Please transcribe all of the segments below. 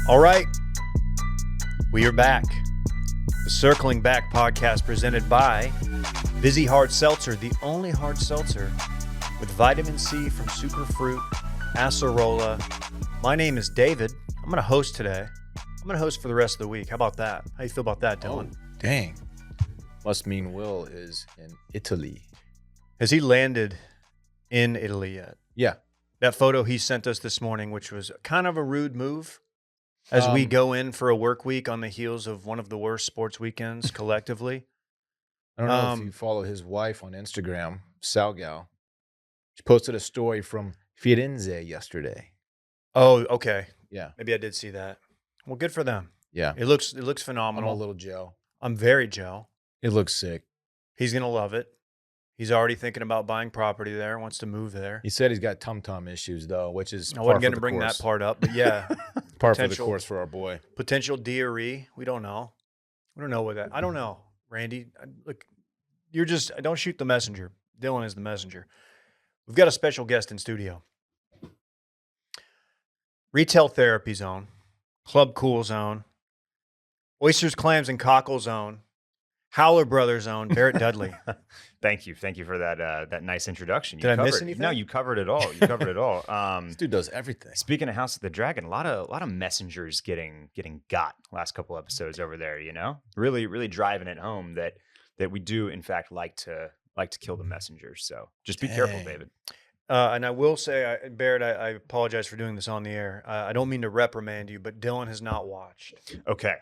All right, we are back. The Circling Back podcast presented by Vizzy Hard Seltzer, the only hard seltzer with vitamin C from superfruit, acerola. My name is David. I'm going to host today. I'm going to host for the rest of the week. How about that? How you feel about that, Dillon? Oh, dang. Must mean Will is in Italy. Has he landed in Italy yet? Yeah. That photo he sent us this morning, which was kind of a rude move, as we go in for a work week on the heels of one of the worst sports weekends collectively. I don't know if you follow his wife on Instagram, Salgal. She posted a story from Firenze yesterday. Oh, okay. Yeah. Maybe I did see that. Well, good for them. Yeah. It looks I'm phenomenal. a little gel. I'm very gel. It looks sick. He's going to love it. He's already thinking about buying property there, wants to move there. He said he's got tum-tum issues, though, which is I wasn't going to bring that part up, but yeah. Par for the course for our boy. Potential DRE. We don't know. We don't know what that. I don't know, Randy. Look, don't shoot the messenger. Dillon is the messenger. We've got a special guest in studio. Retail Therapy Zone, Club Cool Zone, Oysters, Clams, and Cockle Zone, Howler Brothers Zone, Barrett Dudley. Thank you for that nice introduction. Did I miss anything? No, you covered it all. You covered it all. This dude does everything. Speaking of House of the Dragon, a lot of messengers getting got last couple episodes over there. You know, really driving it home that we do in fact like to kill the messengers. So just be careful, David. And I will say, Barrett, I apologize for doing this on the air. I don't mean to reprimand you, but Dillon has not watched. Okay.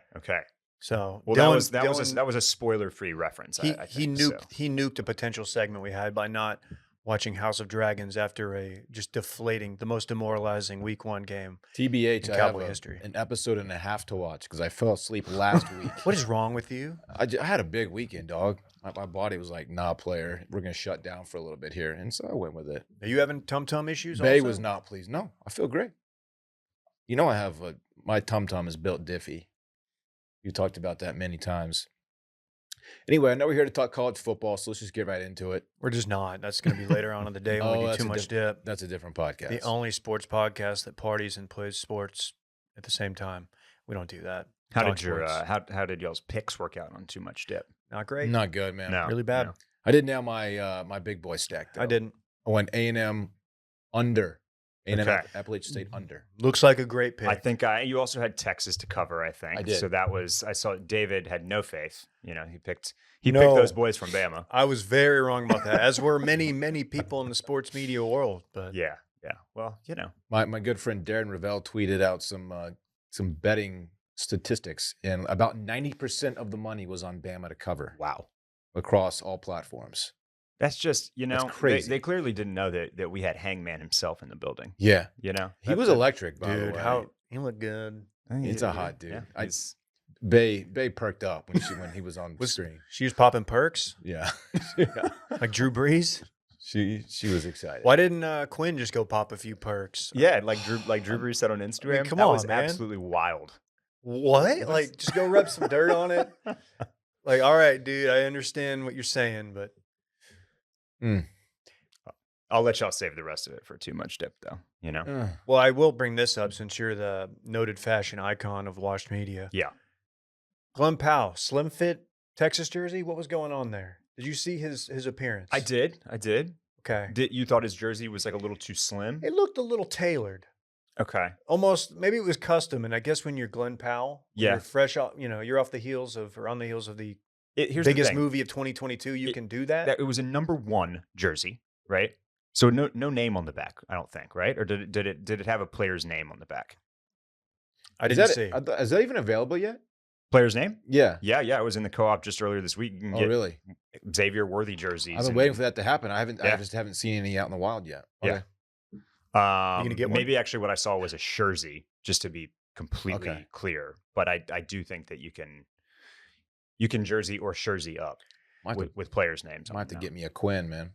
So well, Dillon, that was a spoiler-free reference. He nuked a potential segment we had by not watching House of Dragons after a just deflating, the most demoralizing Week 1 game. TBH, in I Cowboy have history. An episode and a half to watch because I fell asleep last week. What is wrong with you? I had a big weekend, dog. My body was like, nah, player, we're going to shut down for a little bit here. And so I went with it. Are you having tum-tum issues Bay also? was not pleased. No, I feel great. You know, I have my tum-tum is built diffy. You talked about that many times. Anyway, I know we're here to talk college football, so let's just get right into it. We're just not. That's going to be later on in the day when we do too much dip. That's a different podcast. The only sports podcast that parties and plays sports at the same time. We don't do that. How did y'all's picks work out on too much dip? Not great. Not good, man. No, really bad. No. I did nail my big boy stack, though. I didn't. I went A&M under. A&M Okay. Appalachian State under. Looks like a great pick. I think you also had Texas to cover. I think I did. So I saw David had no faith. You know, he picked those boys from Bama. I was very wrong about that, as were many people in the sports media world. But Yeah. Well, you know, My good friend Darren Ravel tweeted out some betting statistics, and about 90% of the money was on Bama to cover. wow. Across all platforms. That's just, you know, That's crazy. They clearly didn't know that we had Hangman himself in the building. Yeah. You know, He was electric, by the dude, way. he looked good. It's a hot dude. Yeah, Bay perked up when he was on the screen. She was popping perks Yeah. like Drew Brees. She was excited. Why didn't Quinn just go pop a few perks? yeah, like Drew Brees said on Instagram. come that on, was man. absolutely wild. What? Like, just go rub some dirt on it? Like, all right, dude, I understand what you're saying, but I'll let y'all save the rest of it for too much dip, though. You know. well, I will bring this up since you're the noted fashion icon of washed media. Yeah. Glenn Powell, slim fit Texas jersey. What was going on there? Did you see his appearance? I did. Okay. You thought his jersey was like a little too slim? It looked a little tailored. Okay. Almost, maybe it was custom. And I guess when you're Glenn Powell, when Yeah. you're fresh off, you're on the heels of the Here's biggest the thing. movie of 2022. You can do that. It was a number 1 jersey, right? So no name on the back, I don't think, right? Or did it have a player's name on the back? I didn't see. Is that even available yet? Player's name? Yeah. Yeah. It was in the co-op just earlier this week. You can Oh, get really? Xavier Worthy jerseys. I've been waiting for that to happen. I Yeah. just haven't seen any out in the wild yet. Yeah. Okay. You gonna get one? Maybe actually what I saw was a jersey, just to be completely Okay. clear. But I do think that you can jersey or jersey up with players' names. Might have to get me a Quinn, man.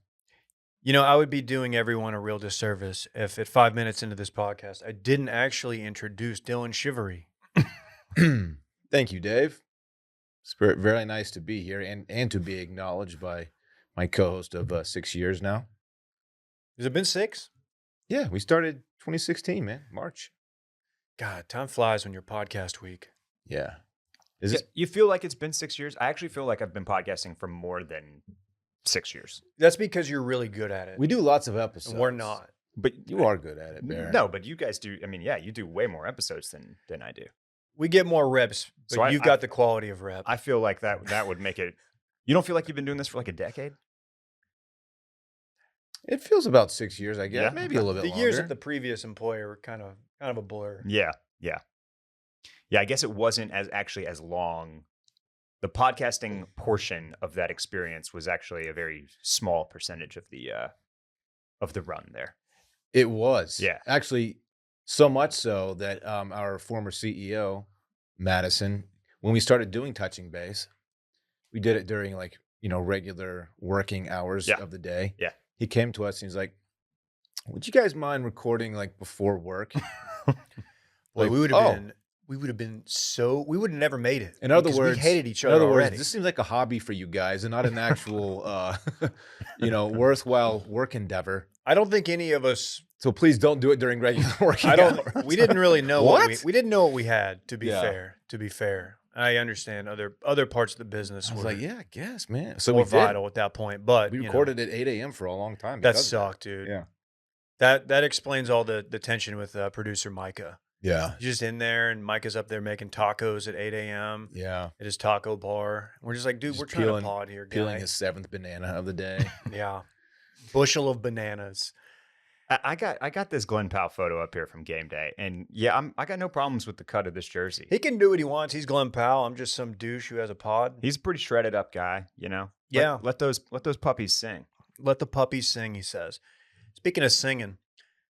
I would be doing everyone a real disservice if at 5 minutes into this podcast, I didn't actually introduce Dylan Shivery. Thank you, Dave. It's very nice to be here and to be acknowledged by my co-host of 6 years now. Has it been 6? Yeah, we started 2016, man, March. God, time flies when you're podcast week. Yeah. You feel like it's been 6 years? I actually feel like I've been podcasting for more than 6 years. That's because you're really good at it. We do lots of episodes. And we're not. But You are good at it, Barrett. No, but you guys do. I mean, yeah, you do way more episodes than I do. We get more reps, but So you've got the quality of rep. I feel like that would make it. You don't feel like you've been doing this for like a decade? It feels about 6 years, I guess. Yeah. Maybe a little bit the longer. years at the previous employer were kind of a blur. Yeah. I guess it wasn't as long. The podcasting portion of that experience was actually a very small percentage of the run there. It was. Yeah. Actually, so much so that our former CEO, Madison, when we started doing Touching Base, we did it during regular working hours of the day. Yeah. He came to us and he's like, would you guys mind recording before work? Boy, we would have never made it. In other because words, we hated each other already. this seems like a hobby for you guys and not an actual, worthwhile work endeavor. I don't think any of us. So please don't do it during regular working hours. We didn't really know What? we didn't know what we had. To be Yeah. fair, I understand other parts of the business I was were like, yeah, I guess, man. So more we did. vital at that point. But We you know, recorded at 8 a.m. for a long time. that because of sucked, dude. Yeah. That explains all the tension with producer Micah. Yeah. He's just in there, and Micah's up there making tacos at 8 a.m. Yeah. at his taco bar. We're just like, dude, Just we're trying to pod here, Peeling guy. his 7th banana of the day. Yeah, bushel of bananas. I got this Glenn Powell photo up here from game day, and yeah, I got no problems with the cut of this jersey. He can do what he wants. He's Glenn Powell. I'm just some douche who has a pod. He's a pretty shredded up guy, you know. Yeah. Let those puppies sing. Let the puppies sing, he says. Speaking of singing, can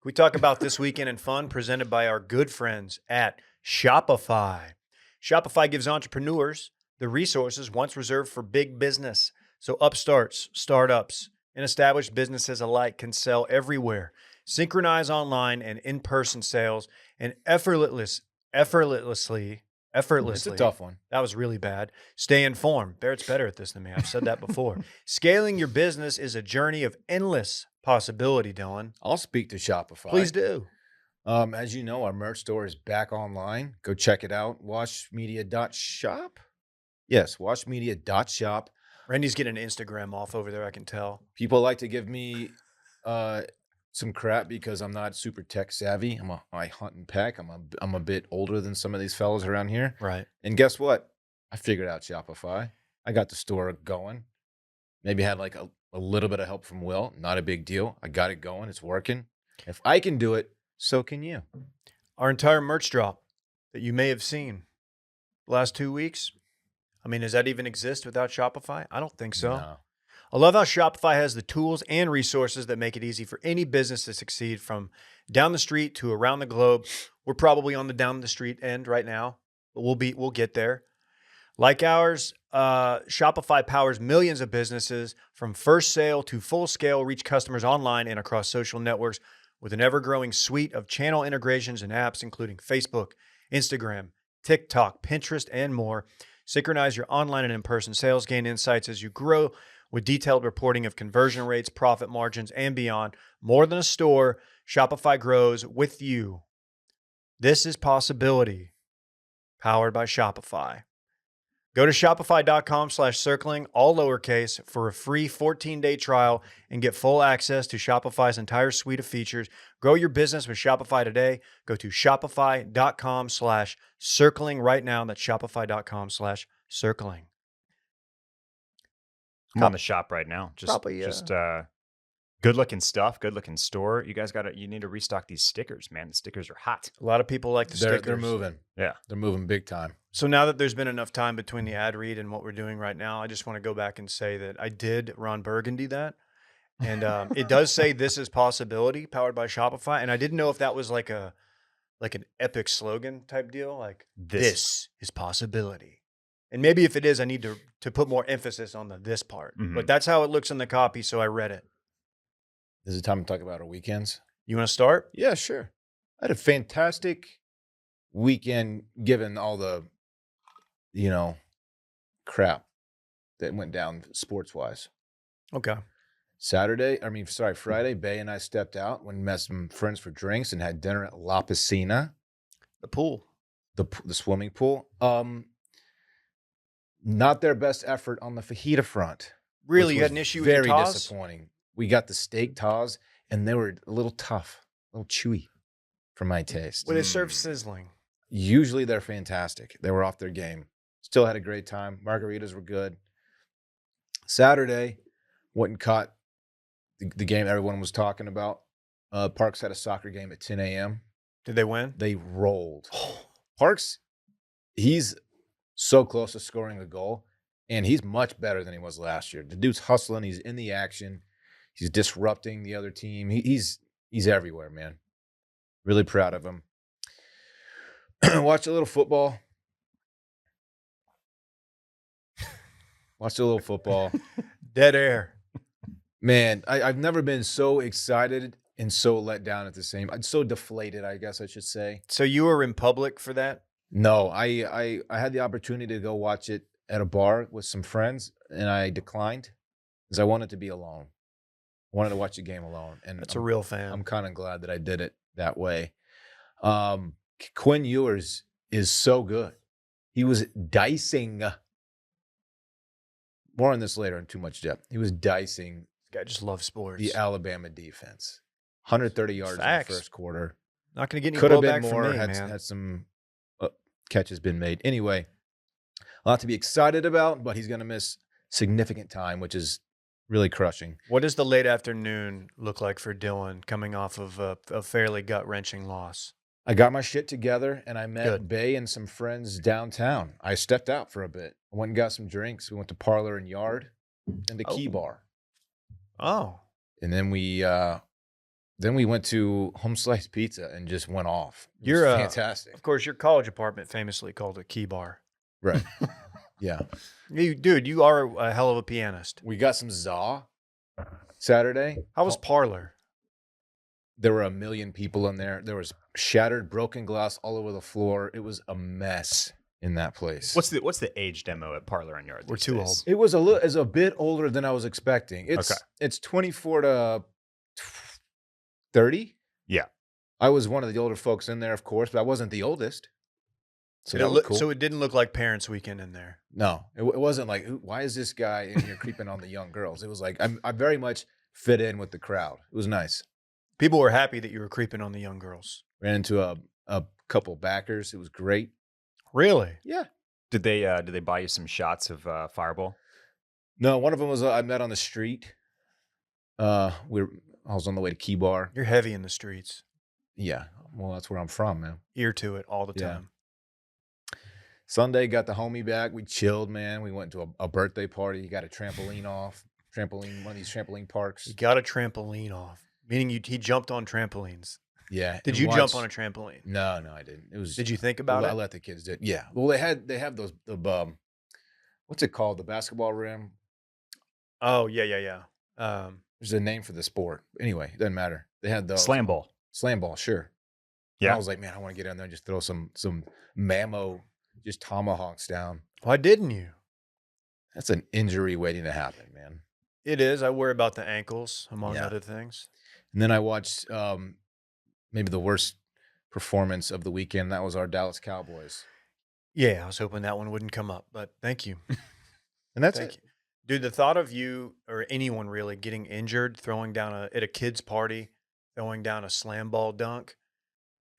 we talk about this weekend in fun presented by our good friends at Shopify? Shopify gives entrepreneurs the resources once reserved for big business. So upstarts, startups, and established businesses alike can sell everywhere, synchronize online and in-person sales, and effortlessly. It's a tough one. That was really bad. Stay informed. Barrett's better at this than me. I've said that before. Scaling your business is a journey of endless possibility, Dylan. I'll speak to Shopify. Please do. As you know, our merch store is back online. Go check it out. Washmedia.shop. Yes, washmedia.shop. Randy's getting an Instagram off over there, I can tell. People like to give me some crap because I'm not super tech savvy. I hunt and peck. I'm a bit older than some of these fellas around here. Right. And guess what? I figured out Shopify. I got the store going. Maybe had a little bit of help from Will. Not a big deal. I got it going. It's working. If I can do it, so can you. Our entire merch drop that you may have seen the last 2 weeks. I mean, does that even exist without Shopify? I don't think so. No. I love how Shopify has the tools and resources that make it easy for any business to succeed from down the street to around the globe. We're probably on the down the street end right now, but we'll get there. Like ours, Shopify powers millions of businesses from first sale to full scale, reach customers online and across social networks with an ever-growing suite of channel integrations and apps, including Facebook, Instagram, TikTok, Pinterest, and more. Synchronize your online and in-person sales, gain insights as you grow with detailed reporting of conversion rates, profit margins, and beyond. More than a store, Shopify grows with you. This is Possibility, powered by Shopify. Go to shopify.com/circling, all lowercase, for a free 14-day trial and get full access to Shopify's entire suite of features. Grow your business with Shopify today. Go to shopify.com/circling right now. That's shopify.com/circling. I'm on the shop right now. Just good looking stuff, good looking store. You guys you need to restock these stickers, man. The stickers are hot. A lot of people like the stickers. They're moving. Yeah. They're moving big time. So now that there's been enough time between the ad read and what we're doing right now, I just want to go back and say that I did Ron Burgundy that. And it does say this is Possibility, powered by Shopify. And I didn't know if that was like an epic slogan type deal. Like, this is Possibility. And maybe if it is, I need to put more emphasis on the this part. Mhm. But that's how it looks in the copy, so I read it. Is it time to talk about our weekends? You want to start? Yeah, sure. I had a fantastic weekend given all the, crap that went down sports-wise. Okay. Friday, Bay and I stepped out, went and met some friends for drinks and had dinner at La Piscina. The pool. the swimming pool. Not their best effort on the fajita front. Really, which you had was an issue with your very tawes? disappointing. We got the steak tawes, and they were a little tough, a little chewy for my taste. Well, they serve sizzling. Usually they're fantastic. They were off their game. Still had a great time. Margaritas were good. Saturday, went and caught the game everyone was talking about. Parks had a soccer game at 10 a.m. Did they win? They rolled. Parks, he's so close to scoring a goal, and he's much better than he was last year. The dude's hustling. He's in the action. He's disrupting the other team. He's everywhere, man. Really proud of him. Watch a little football. Dead air. Man, I've never been so excited and so let down at the same. I'm so deflated, I guess I should say. So you were in public for that? No, I had the opportunity to go watch it at a bar with some friends, and I declined because I wanted to be alone. I wanted to watch the game alone, and That's a real fan. I'm kind of glad that I did it that way. Quinn Ewers is so good. He was dicing. More on this later in too much depth. He was dicing This guy just loves sports. the Alabama defense. 130 yards Facts. in the first quarter. Not going to get any Could have blowback been from more. me, Had man. some catches been made. Anyway, a lot to be excited about, but he's going to miss significant time, which is really crushing. What does the late afternoon look like for Dillon coming off of a fairly gut-wrenching loss? I got my shit together, and I met Good. Bay and some friends downtown. I stepped out for a bit. I went and got some drinks. We went to Parlor and Yard and the Key Oh. Bar. Oh, And then we went to Home Slice Pizza and just went off. It was You're, fantastic. of course, your college apartment famously called a key bar. Right. Yeah. You are a hell of a pianist. We got some za Saturday. How was Parlor? There were 1 million people in there. There was shattered, broken glass all over the floor. It was a mess in that place. What's the age demo at Parlor and Yard? We're these too days? old. It was a bit older than I was expecting. It's 24 to 30. Yeah. I was one of the older folks in there, of course, but I wasn't the oldest. So Did it that was look- cool. So it didn't look like Parents Weekend in there. No, it wasn't like, why is this guy in here creeping on the young girls? It was like, I very much fit in with the crowd. It was nice. People were happy that you were creeping on the young girls. Ran into a couple backers. It was great. Really? Yeah. Did they buy you some shots of Fireball? No, one of them was I met on the street. I was on the way to Key Bar. You're heavy in the streets. Yeah. Well, that's where I'm from, man. Ear to it all the Yeah. time. Sunday, got the homie back. We chilled, man. We went to a birthday party. He got a one of these trampoline parks. You got a trampoline off. Meaning he jumped on trampolines. Yeah. Did and you jump watched- on a trampoline? No, I didn't. It was. Did you think about I it? let the kids do it. Yeah. Well, they have those what's it called? The basketball rim. Oh, yeah. There's a name for the sport. Anyway, it doesn't matter. They had those. Slam ball. Slam ball, sure. And Yeah. I was like, man, I want to get in there and just throw some mammo, just tomahawks down. Why didn't you? That's an injury waiting to happen, man. It is. I worry about the ankles, among Yeah. other things. And then I watched maybe the worst performance of the weekend. That was our Dallas Cowboys. Yeah, I was hoping that one wouldn't come up, but thank you. And that's Thank it. you. Dude, the thought of you or anyone really getting injured, throwing down at a kid's party, throwing down a slam ball dunk,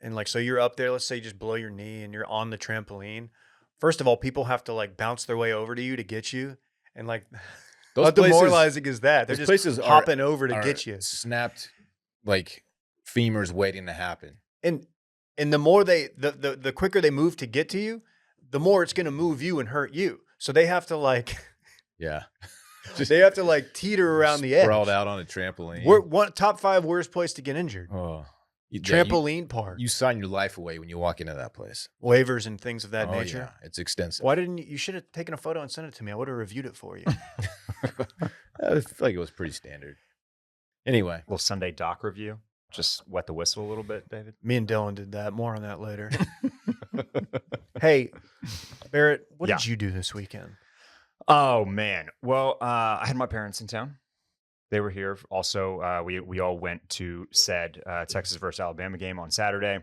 and like, so you're up there, let's say you just blow your knee and you're on the trampoline. First of all, people have to like bounce their way over to you to get you. And like, Those how places- demoralizing is that? They're those just places hopping over to are get you. snapped like femurs waiting to happen. And the more the quicker they move to get to you, the more it's going to move you and hurt you. So they have to like, Yeah. they have to like teeter around the edge. Sprawled out on a trampoline. We're top 5 worst place to get injured. Oh. Trampoline park. You sign your life away when you walk into that place. Waivers and things of that Oh, nature. yeah. It's extensive. Why didn't you should have taken a photo and sent it to me. I would have reviewed it for you. I feel like it was pretty standard. Anyway. Little Sunday doc review. Just wet the whistle a little bit, David. Me and Dylan did that. More on that later. Hey, Barrett, what Yeah. did you do this weekend? Oh man. Well, I had my parents in town. They were here. Also, we all went to said Texas versus Alabama game on Saturday.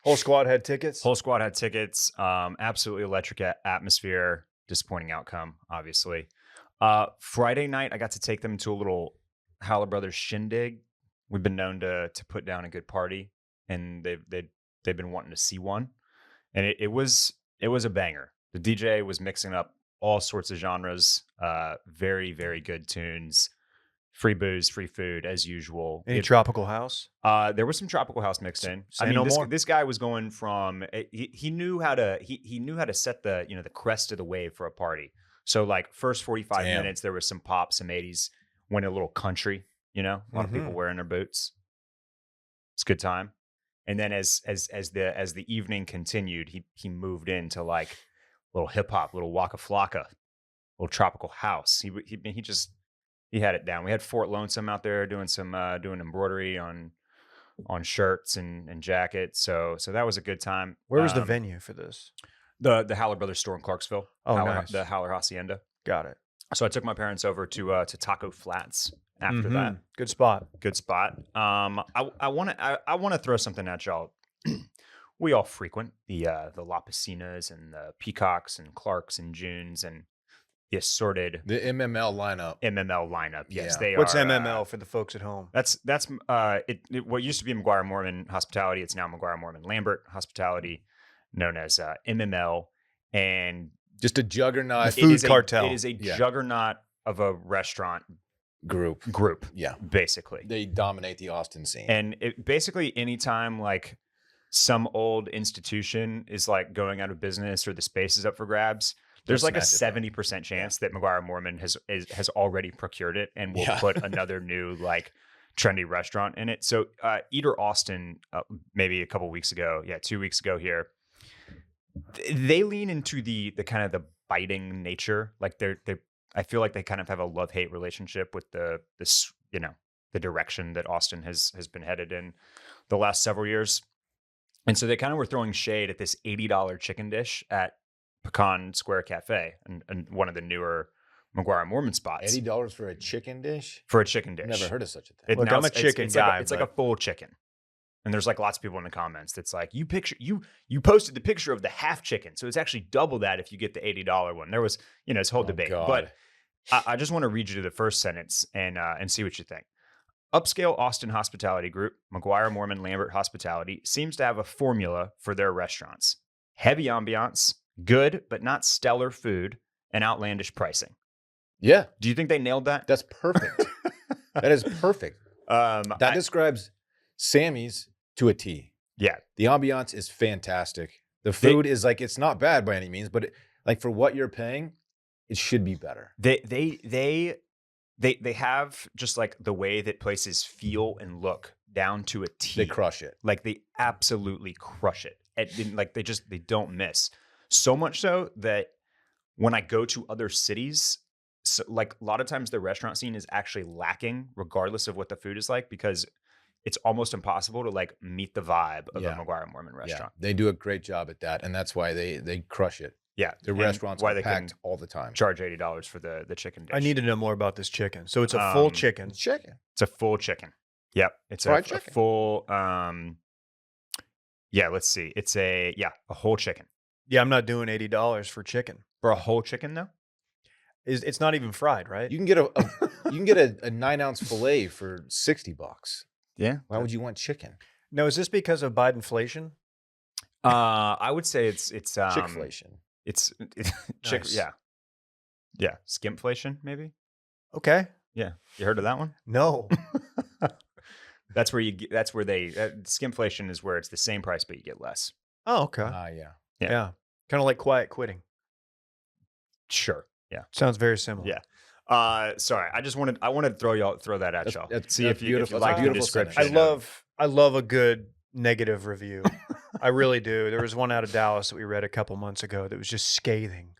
Whole squad had tickets. Whole squad had tickets. Absolutely electric atmosphere. Disappointing outcome, obviously. Friday night, I got to take them to a little Howler Brothers shindig. We've been known to put down a good party, and they've been wanting to see one, and it was a banger. The DJ was mixing up all sorts of genres. Very, very good tunes. Free booze, free food, as usual. Any tropical house? There was some tropical house mixed in. Say no more. This guy was going from he knew how to he knew how to set the the crest of the wave for a party. So like first 45 minutes, there was some pop, some 80s, went a little country. A lot of people wearing their boots. It's a good time. And then as the evening continued, he moved into like a little hip hop, little Waka Flocka, little tropical house. He had it down. We had Fort Lonesome out there doing some doing embroidery on shirts and jackets. So that was a good time. Where was the venue for this? The Howler Brothers store in Clarksville. Oh, nice. The Howler Hacienda. Got it. So I took my parents over to Taco Flats after that. Good spot. Good spot. I want to throw something at y'all. We all frequent the La Piscinas and the Peacocks and Clarks and Junes and the assorted MML lineup. Yes, Yeah. they What's are. MML for the folks at home? That's what used to be McGuire Mormon Hospitality. It's now McGuire Mormon Lambert Hospitality, known as MML, and Just a juggernaut The food cartel. It is a juggernaut of a restaurant group. Yeah, basically. They dominate the Austin scene. And basically anytime like some old institution is like going out of business or the space is up for grabs, there's like a 70% chance that McGuire Mormon has already procured it and will put another new like trendy restaurant in it. So Eater Austin, maybe a couple weeks ago, 2 weeks ago here, they lean into the kind of the biting nature. Like I feel like they kind of have a love-hate relationship with the direction that Austin has been headed in the last several years. And so they kind of were throwing shade at this $80 chicken dish at Pecan Square Cafe and one of the newer McGuire Mormon spots. $80 for a chicken dish? For a chicken dish. Never heard of such a thing. Look, I'm a chicken guy. It's like a full chicken. And there's like lots of people in the comments that's like, you posted the picture of the half chicken. So it's actually double that if you get the $80 one. There was, this whole debate. God. But I just want to read you to the first sentence and see what you think. Upscale Austin Hospitality Group, McGuire Mormon Lambert Hospitality, seems to have a formula for their restaurants. Heavy ambiance, good but not stellar food, and outlandish pricing. Yeah. Do you think they nailed that? That's perfect. That is perfect. That describes Sammy's to a T. Yeah. The ambiance is fantastic. The food is like, it's not bad by any means, but like for what you're paying, it should be better. They have just like the way that places feel and look down to a T. They crush it. Like they absolutely crush it. And like they don't miss. So much so that when I go to other cities, so like a lot of times the restaurant scene is actually lacking regardless of what the food is like, because it's almost impossible to like meet the vibe of a McGuire Mormon restaurant. Yeah. They do a great job at that. And that's why they crush it. Yeah. The restaurants are packed all the time. Charge $80 for the chicken dish. I need to know more about this chicken. So it's a full chicken. It's chicken. It's a full chicken. Yep. It's fried a chicken. Full let's see. It's a whole chicken. Yeah, I'm not doing $80 for chicken. For a whole chicken though? It's not even fried, right? You can get a 9-ounce fillet for $60. Yeah. Why would you want chicken? No, is this because of Bidenflation? I would say it's Chickflation. It's Nice. Yeah. Skimpflation, maybe? Okay. Yeah. You heard of that one? No. That's where skimpflation is where it's the same price, but you get less. Oh, okay. Yeah. Kind of like quiet quitting. Sure. Yeah. Sounds very similar. Yeah. Sorry. I wanted to throw that at y'all. See if you like the description. I love a good negative review. I really do. There was one out of Dallas that we read a couple months ago that was just scathing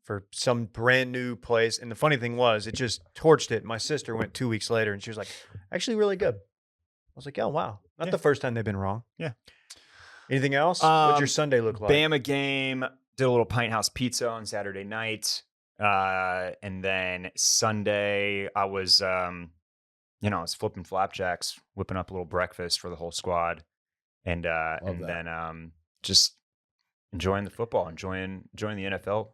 for some brand new place. And the funny thing was, it just torched it. My sister went 2 weeks later and she was like, actually really good. I was like, oh, wow. Not the first time they've been wrong. Yeah. Anything else? What'd your Sunday look like? Bama game. Did a little Pint House pizza on Saturday night. And then Sunday I was, I was flipping flapjacks, whipping up a little breakfast for the whole squad. and then just enjoying the football, enjoying the NFL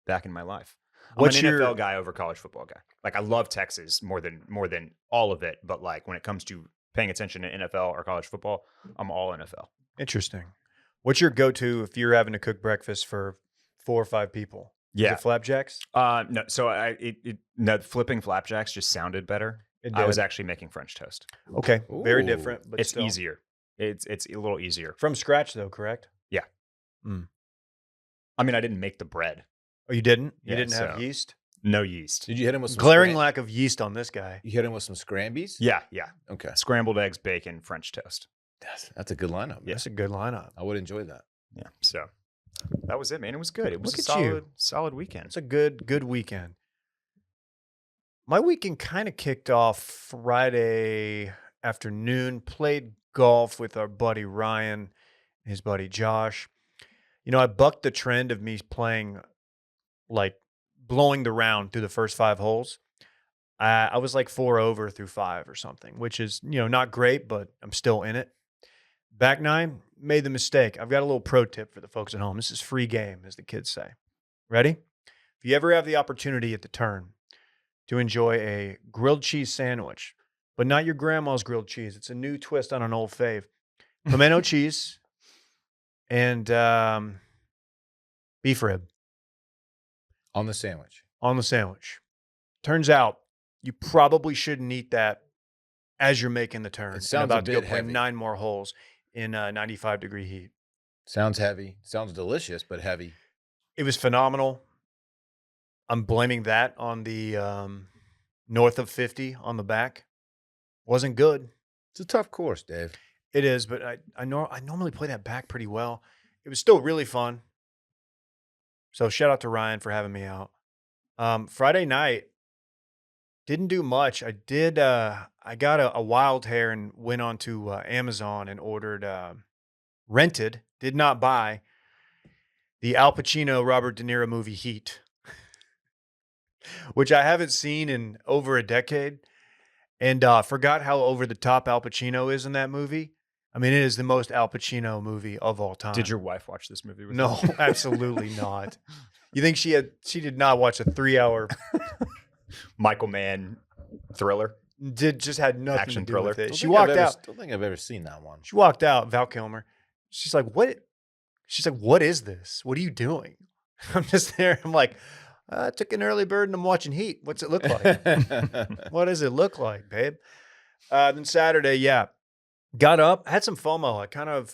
back in my life. What's I'm an your- NFL guy over college football guy. Like I love Texas more than all of it, but like when it comes to paying attention to NFL or college football, I'm all NFL. Interesting. What's your go-to if you're having to cook breakfast for 4 or 5 people? Is Yeah. it flapjacks? No. So no, flipping flapjacks just sounded better. It I was did. actually making French toast. Okay. Very Ooh. different, but It's still. easier. It's a little easier. From scratch, though, correct? Yeah. Mm. I mean, I didn't make the bread. Oh, you didn't? You Yeah, didn't have so- yeast? No yeast. Did you hit him with some Glaring lack of yeast on this guy. You hit him with some scrambies? Yeah. Okay. Scrambled eggs, bacon, French toast. That's a good lineup. Man. That's a good lineup. I would enjoy that. Yeah. So that was it, man. It was good. It was Look a at you. solid weekend. It's a good weekend. My weekend kind of kicked off Friday afternoon. Played golf with our buddy Ryan and his buddy Josh. You know, I bucked the trend of me playing, like, blowing the round through the first 5 holes. I was like 4 over through 5 or something, which is, not great, but I'm still in it. Back 9, made the mistake. I've got a little pro tip for the folks at home. This is free game, as the kids say. Ready? If you ever have the opportunity at the turn to enjoy a grilled cheese sandwich, but not your grandma's grilled cheese. It's a new twist on an old fave. Pimento cheese and beef rib On the sandwich. on the sandwich. Turns out you probably shouldn't eat that as you're making the turn. It sounds a about to go bit play heavy. 9 more holes in 95-degree heat. Sounds heavy. Sounds delicious, but heavy. It was phenomenal. I'm blaming that on the north of 50 on the back. Wasn't good. It's a tough course, Dave. It is, but I normally play that back pretty well. It was still really fun. So shout out to Ryan for having me out. Friday night, didn't do much. I got a wild hair and went onto Amazon and ordered, rented, did not buy, the Al Pacino Robert De Niro movie Heat, which I haven't seen in over a decade, and forgot how over the top Al Pacino is in that movie. I mean, it is the most Al Pacino movie of all time. Did your wife watch this movie with No, you? absolutely not. You think she did not watch a 3-hour, Michael Mann thriller? just had nothing Action to do with thriller. it. She walked out. Don't think I've ever seen that one. She walked out, Val Kilmer. She's like, "What?" She's like, "What is this? What are you doing?" I'm just there. I'm like, "I took an early bird and I'm watching Heat. What's it look like? What does it look like, babe?" Then Saturday, yeah, got up, had some FOMO.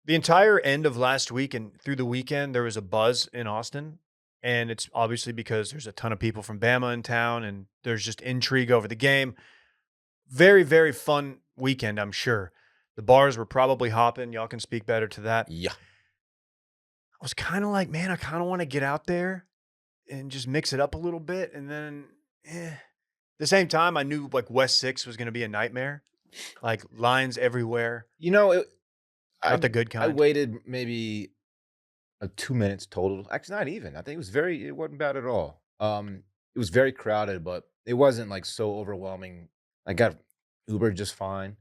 The entire end of last week and through the weekend, there was a buzz in Austin. And it's obviously because there's a ton of people from Bama in town and there's just intrigue over the game. Very, very fun weekend, I'm sure. The bars were probably hopping. Y'all can speak better to that. Yeah. I was kind of like, man, I kind of want to get out there and just mix it up a little bit. And then, at the same time, I knew like West 6 was going to be a nightmare. Like lines everywhere. Not the good I kind. waited maybe 2 minutes total. Actually, not even. I think it wasn't bad at all. It was very crowded, but it wasn't like so overwhelming. I got Uber just fine.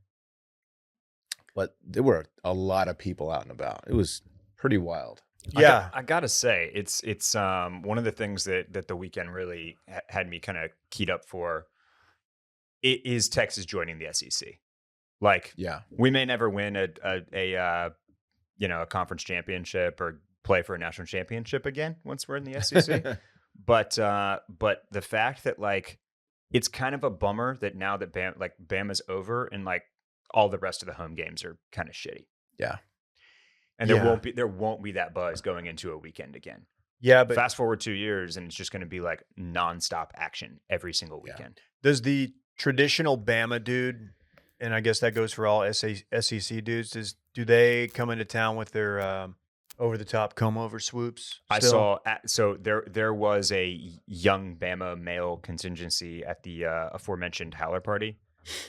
But there were a lot of people out and about. It was pretty wild. Yeah. I gotta say, it's one of the things that the weekend really had me kind of keyed up for. It is Texas joining the SEC. Like, Yeah. we may never win a conference championship or play for a national championship again once we're in the SEC. But the fact that like it's kind of a bummer that now that Bama's over and like all the rest of the home games are kind of shitty. Yeah. And there won't be that buzz going into a weekend again. Yeah, but Fast forward 2 years and it's just going to be like nonstop action every single Yeah. weekend. does the traditional Bama dude, and I guess that goes for all SEC dudes, do they come into town with their over-the-top comb-over swoops? I still? saw there was a young Bama male contingency at the aforementioned Howler party,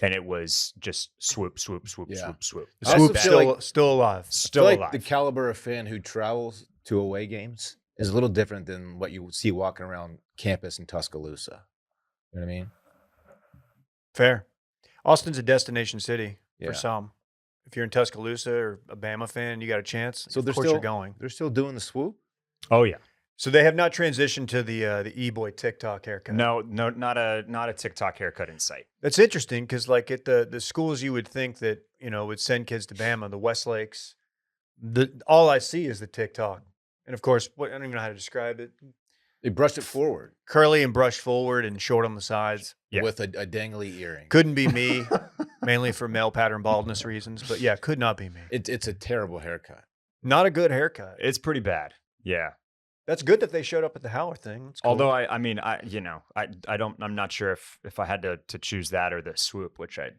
and it was just swoop, swoop, swoop, Yeah. swoop, swoop. The I also swoop's feel still alive. Still like alive. the caliber of fan who travels to away games is a little different than what you see walking around campus in Tuscaloosa. You know what I mean? Fair. Austin's a destination city Yeah. for some. If you're in Tuscaloosa or a Bama fan, you got a chance. So of they're course still you're going. They're still doing the swoop. Oh yeah. So they have not transitioned to the e-boy TikTok haircut. No, not a TikTok haircut in sight. That's interesting because like at the schools you would think that, would send kids to Bama, the Westlakes, all I see is the TikTok. And of course, I don't even know how to describe it. They brushed it forward Curly and brushed forward and short on the sides. Yeah. with a dangly earring. Couldn't be me, mainly for male pattern baldness reasons. But yeah, could not be me. It's a terrible haircut. Not a good haircut. It's pretty bad. Yeah. That's good that they showed up at the Howler thing. That's cool. Although I'm not sure if I had to choose that or the swoop, which I'd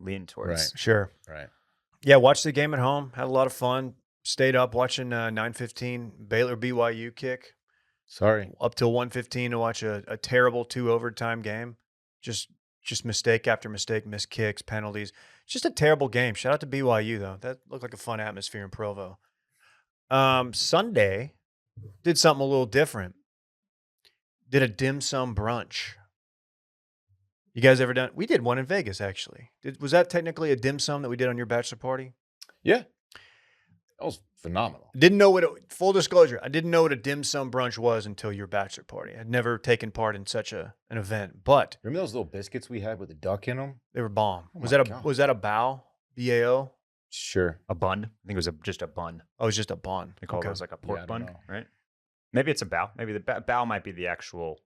lean towards. Right. Sure. Right. Yeah, watched the game at home. Had a lot of fun. Stayed up watching 9:15 Baylor BYU kick. Sorry. Up till 1:15 to watch a terrible 2 overtime game. Just mistake after mistake, missed kicks, penalties. Just a terrible game. Shout out to BYU though. That looked like a fun atmosphere in Provo. Sunday did something a little different. Did a dim sum brunch. You guys ever done? We did one in Vegas actually. Was that technically a dim sum that we did on your bachelor party? Yeah. That was phenomenal. Didn't know full disclosure, I didn't know what a dim sum brunch was until your bachelor party. I'd never taken part in such an event, but Remember those little biscuits we had with the duck in them? they were bomb. Oh Was my that a God. was that a bao? BAO? Sure. A bun. I think it was just a bun. Oh, it was just a bun. They call Okay. those like a Yeah, pork I don't bun, know. right? Maybe it's a bao. Maybe the bao might be the actual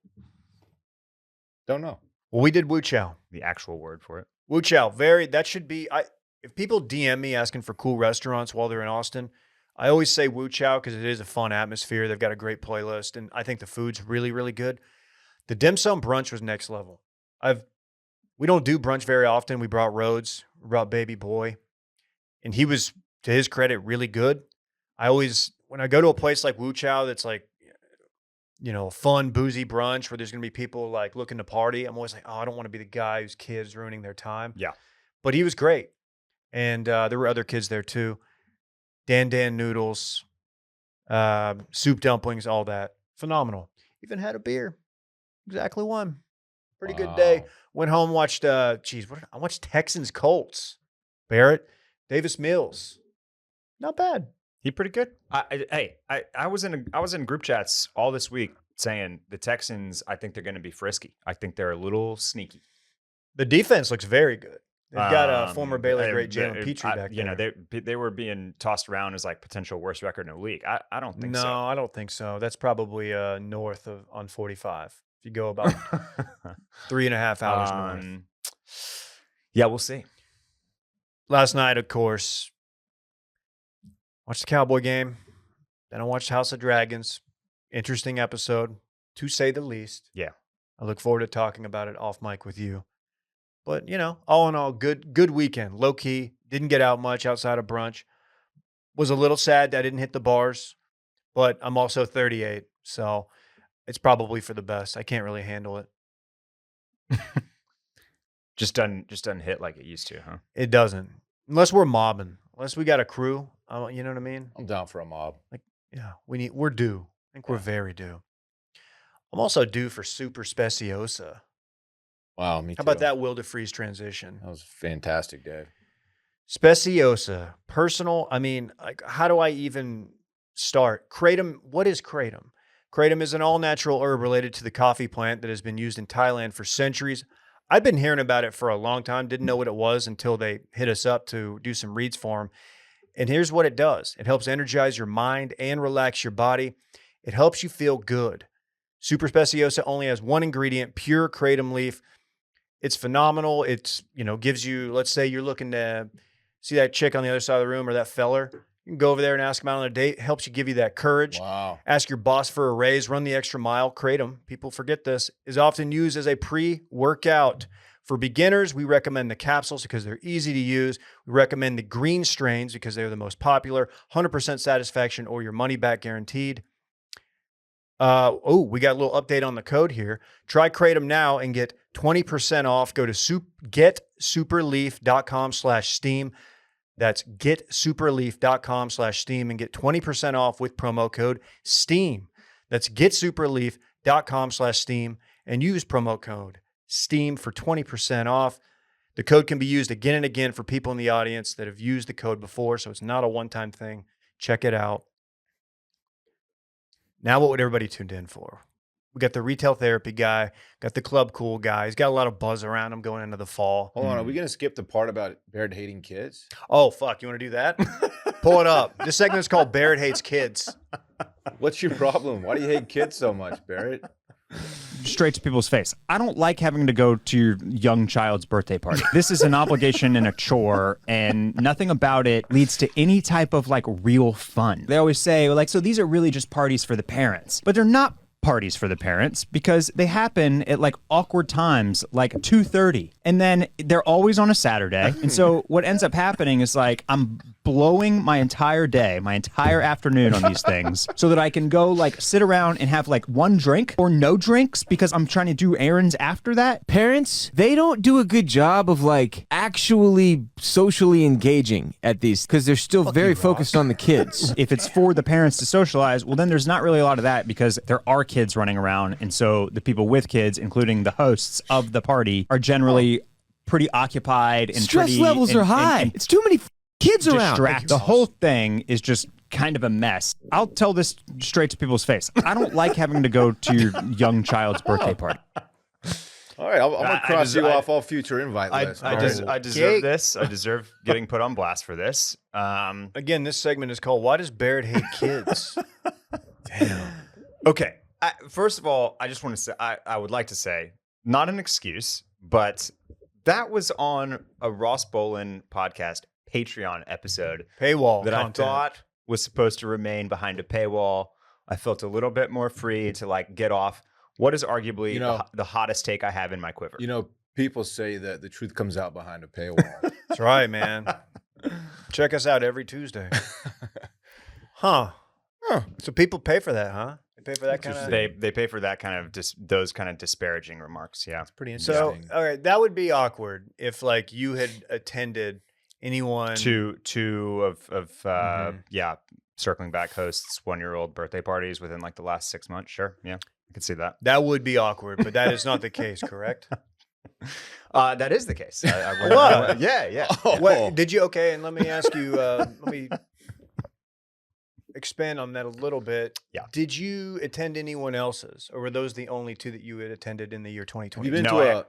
Don't know. Well, we did Wu Chow. word for it. Wu Chow, that should be, if people DM me asking for cool restaurants while they're in Austin, I always say Wu Chow because it is a fun atmosphere. They've got a great playlist, and I think the food's really, really good. The dim sum brunch was next level. We don't do brunch very often. We brought Rhodes, we brought Baby Boy, and he was, to his credit, really good. When I go to a place like Wu Chow that's like, a fun, boozy brunch where there's going to be people like looking to party, I'm always like, oh, I don't want to be the guy whose kid's ruining their time. Yeah. But he was great. And there were other kids there too. Dan noodles, soup dumplings, all that. Phenomenal. Even had a beer. Exactly one. Pretty good day. Wow. Went home, watched, I watched Texans Colts. Barrett, Davis Mills. Not bad. He pretty good. I was in group chats all this week saying the Texans, I think they're going to be frisky. I think they're a little sneaky. The defense looks very good. They've got a former Baylor great Jalen Petrie back there. They were being tossed around as like potential worst record in the league. I don't think so. No, I don't think so. That's probably north of on 45. If you go about 3.5 hours north. Yeah, we'll see. Last night, of course, watched the Cowboy game. Then I watched House of Dragons. Interesting episode, to say the least. Yeah. I look forward to talking about it off mic with you. But, all in all, good weekend. Low key. Didn't get out much outside of brunch. Was a little sad that I didn't hit the bars. But I'm also 38, so it's probably for the best. I can't really handle it. Just doesn't hit like it used to, huh? It doesn't. Unless we're mobbing. Unless we got a crew. You know what I mean? I'm down for a mob. Yeah, we're due. I think we're very due. I'm also due for Super Speciosa. Wow, me too. How about that Will DeFreeze transition? That was fantastic, Dave. Speciosa, personal. How do I even start? Kratom. What is Kratom? Kratom is an all-natural herb related to the coffee plant that has been used in Thailand for centuries. I've been hearing about it for a long time. Didn't know what it was until they hit us up to do some reads for them. And here's what it does. It helps energize your mind and relax your body. It helps you feel good. Super Speciosa only has one ingredient, pure kratom leaf. It's phenomenal. It's, gives you, let's say you're looking to see that chick on the other side of the room or that feller. You can go over there and ask them out on a date. It helps you give you that courage. Wow. Ask your boss for a raise. Run the extra mile. Kratom, people forget this, is often used as a pre-workout. For beginners, we recommend the capsules because they're easy to use. We recommend the green strains because they're the most popular. 100% satisfaction or your money back guaranteed. We got a little update on the code here. Try Kratom now and get 20% off. Go to getsuperleaf.com/steam. That's getsuperleaf.com/steam and get 20% off with promo code STEAM. That's getsuperleaf.com/steam and use promo code STEAM for 20% off. The code can be used again and again for people in the audience that have used the code before, so it's not a one-time thing. Check it out. Now, what would everybody tuned in for? We got the retail therapy guy, got the club cool guy. He's got a lot of buzz around him going into the fall. Hold on, are we going to skip the part about Barrett hating kids? Oh, fuck. You want to do that? Pull it up. This segment is called Barrett Hates Kids. What's your problem? Why do you hate kids so much, Barrett? Straight to people's face. I don't like having to go to your young child's birthday party. This is an obligation and a chore, and nothing about it leads to any type of like real fun. They always say like, so these are really just parties for the parents, but they're not parties for the parents because they happen at like awkward times, like 2:30, and then they're always on a Saturday. And so what ends up happening is like I'm blowing my entire day, my entire afternoon on these things so that I can go like sit around and have like one drink or no drinks because I'm trying to do errands after that. Parents, they don't do a good job of like actually socially engaging at these because they're still very focused on the kids. If it's for the parents to socialize, well, then there's not really a lot of that because there are kids running around. And so the people with kids, including the hosts of the party, are generally pretty occupied and Stress levels are high. It's too many kids around. The whole thing is just kind of a mess. I'll tell this straight to people's face. I don't like having to go to your young child's birthday party. All right, I'm going to cross you off all future invite lists. I deserve this. I deserve getting put on blast for this. Again, this segment is called Why Does Barrett Hate Kids? Damn. Okay. First of all, I just want to say, I would like to say, not an excuse, but that was on a Ross Bolin podcast Patreon episode Paywall that content. I thought was supposed to remain behind a paywall. I felt a little bit more free to like get off what is arguably the hottest take I have in my quiver. You know, people say that the truth comes out behind a paywall. That's right, man. Check us out every Tuesday. Huh. So people pay for that, huh? They pay for that kind of... They pay for that kind of those kind of disparaging remarks. Yeah. It's pretty So, interesting. all right, that would be awkward if like you had attended anyone... Two of circling back hosts 1-year-old birthday parties within like the last 6 months. Sure. Yeah. I could see that. That would be awkward, but that is not the case, correct? That is the case. What? Yeah. Oh. What did you? Okay, and let me ask you. Let me expand on that a little bit. Yeah. Did you attend anyone else's, or were those the only two that you had attended in the year 2020? Have you been No, to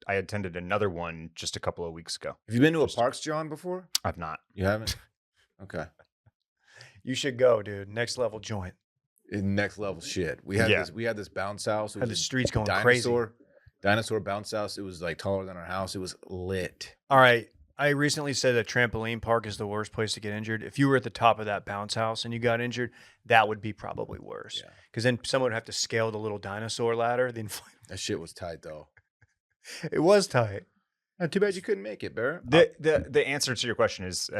I attended another one just a couple of weeks ago. Have you been to a Parks John before? I've not. You haven't? Okay. You should go, dude. Next level joint. Next level shit. We had this bounce house. It Had was the a streets going crazy. Dinosaur bounce house. It was like taller than our house. It was lit. All right. I recently said that trampoline park is the worst place to get injured. If you were at the top of that bounce house and you got injured, that would be probably worse. Yeah. Because then someone would have to scale the little dinosaur ladder. That shit was tight though. It was tight. Too bad you couldn't make it, Barrett. The answer to your question is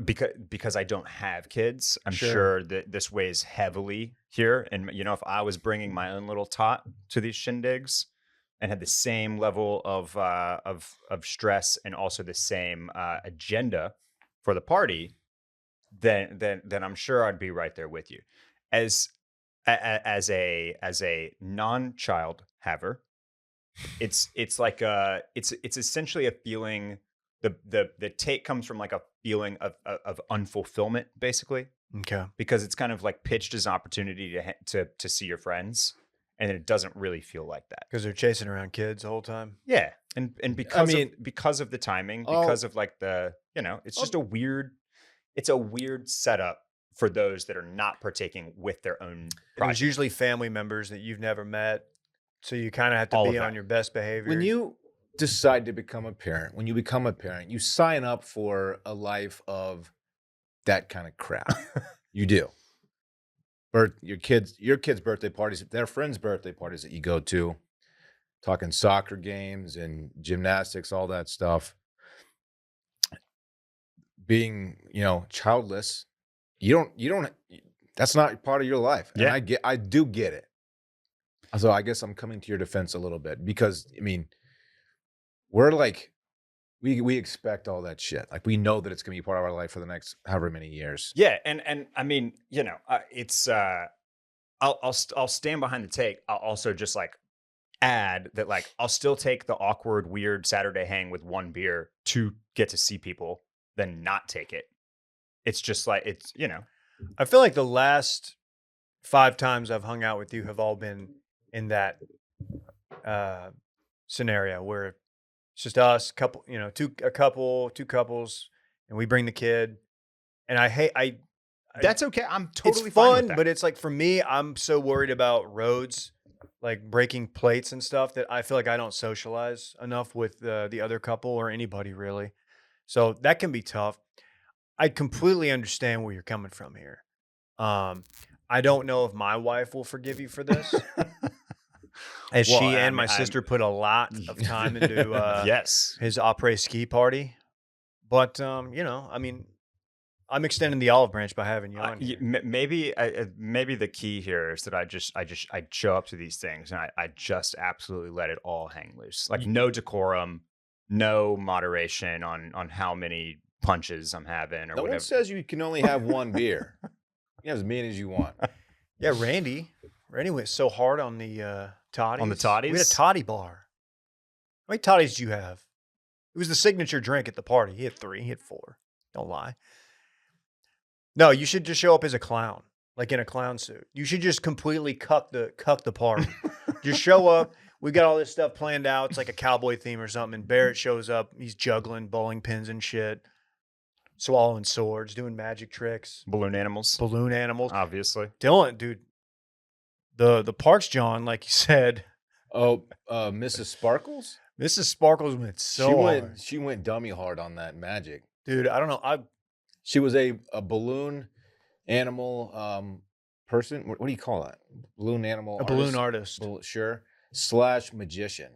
because I don't have kids. I'm sure that this weighs heavily here. And you know, if I was bringing my own little tot to these shindigs and had the same level of stress and also the same agenda for the party, then I'm sure I'd be right there with you. As a non-child haver, it's essentially a feeling. The take comes from like a feeling of unfulfillment, basically, Okay. because it's kind of like pitched as an opportunity to see your friends, and it doesn't really feel like that. Because they're chasing around kids the whole time. Yeah, and because of the timing, because of like it's just a weird setup for those that are not partaking with their own And pride. there's usually family members that you've never met. So you kind of have to All of be that. on your best behavior. When you decide to become a parent, you sign up for a life of that kind of crap. You do. Your kids' birthday parties, their friends' birthday parties that you go to, talking soccer games and gymnastics, all that stuff. Being, childless, you don't. That's not part of your life. And Yeah. I do get it. So I guess I'm coming to your defense a little bit because we're like, we expect all that shit. Like we know that it's gonna be part of our life for the next however many years. Yeah, and I mean, it's I'll stand behind the take. I'll also just like add that like I'll still take the awkward, weird Saturday hang with one beer to get to see people than not take it. It's just like it's I feel like the last 5 times I've hung out with you have all been in that scenario where it's just us, two couples, and we bring the kid. And that's okay. I'm totally it's fine fun, with that. but it's like for me, I'm so worried about roads, like breaking plates and stuff, that I feel like I don't socialize enough with the other couple or anybody really. So that can be tough. I completely understand where you're coming from here. I don't know if my wife will forgive you for this, as Well, she I and my mean, sister put a lot of time into yes. his après ski party. But I mean, I'm extending the olive branch by having you on here. Maybe the key here is that I show up to these things and I just absolutely let it all hang loose. Like no decorum, no moderation on how many punches I'm having or No whatever. one says you can only have one beer. You can have as many as you want. Yeah, Randy went so hard on the toddies. On the toddies? We had a toddy bar. How many toddies did you have? It was the signature drink at the party. He had 3. He had 4. Don't lie. No, you should just show up as a clown, like in a clown suit. You should just completely cuck the party. Just show up. We got all this stuff planned out. It's like a cowboy theme or something. And Barrett shows up. He's juggling bowling pins and shit, swallowing swords, doing magic tricks. Balloon animals, obviously. Dylan, dude, the Parks John, like you said. Oh, Mrs. Sparkles? Mrs. Sparkles went hard. She went dummy hard on that magic. Dude, I don't know. She was a balloon animal person. What do you call that? Balloon animal. Balloon artist. Sure. / magician.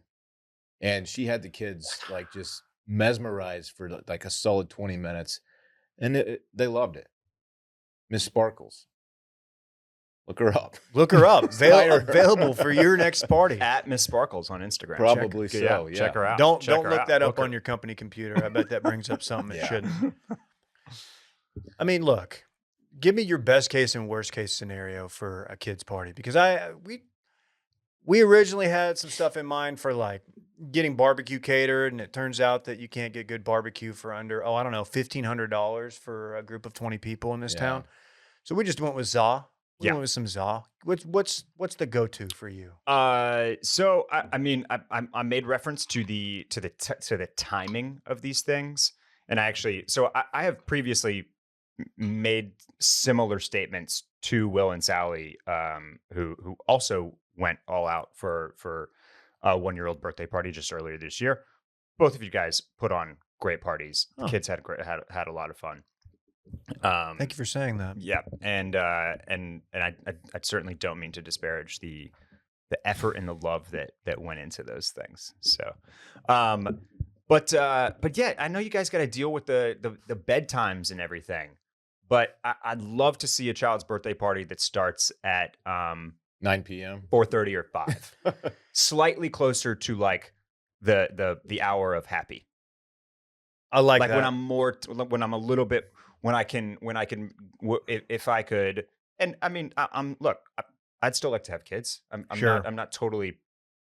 And she had the kids like just mesmerized for like a solid 20 minutes. And they loved it. Miss Sparkles. Look her up. Available for your next party. At Miss Sparkles on Instagram. Probably so. Yeah. Check her out. Don't look that up on your company computer. I bet that brings up something it shouldn't. I mean, look, give me your best case and worst case scenario for a kid's party, because we originally had some stuff in mind for like getting barbecue catered, and it turns out that you can't get good barbecue for under $1,500 for a group of 20 people in this town. So we just went with za. We went with some za. What's the go-to for you? So I mean, I made reference to the timing of these things, and I have previously made similar statements to Will and Sally, who also went all out for a 1-year-old birthday party just earlier this year. Both of you guys put on great parties. The kids had a lot of fun. Thank you for saying that. Yeah, and I certainly don't mean to disparage the effort and the love that went into those things. So, but yeah, I know you guys got to deal with the bedtimes and everything. But I'd love to see a child's birthday party that starts at 9 p.m., 4:30 or 5, slightly closer to like the hour of happy. I like that. when I'm a little bit. When I can, if I could, and I mean, I'd still like to have kids. I'm not totally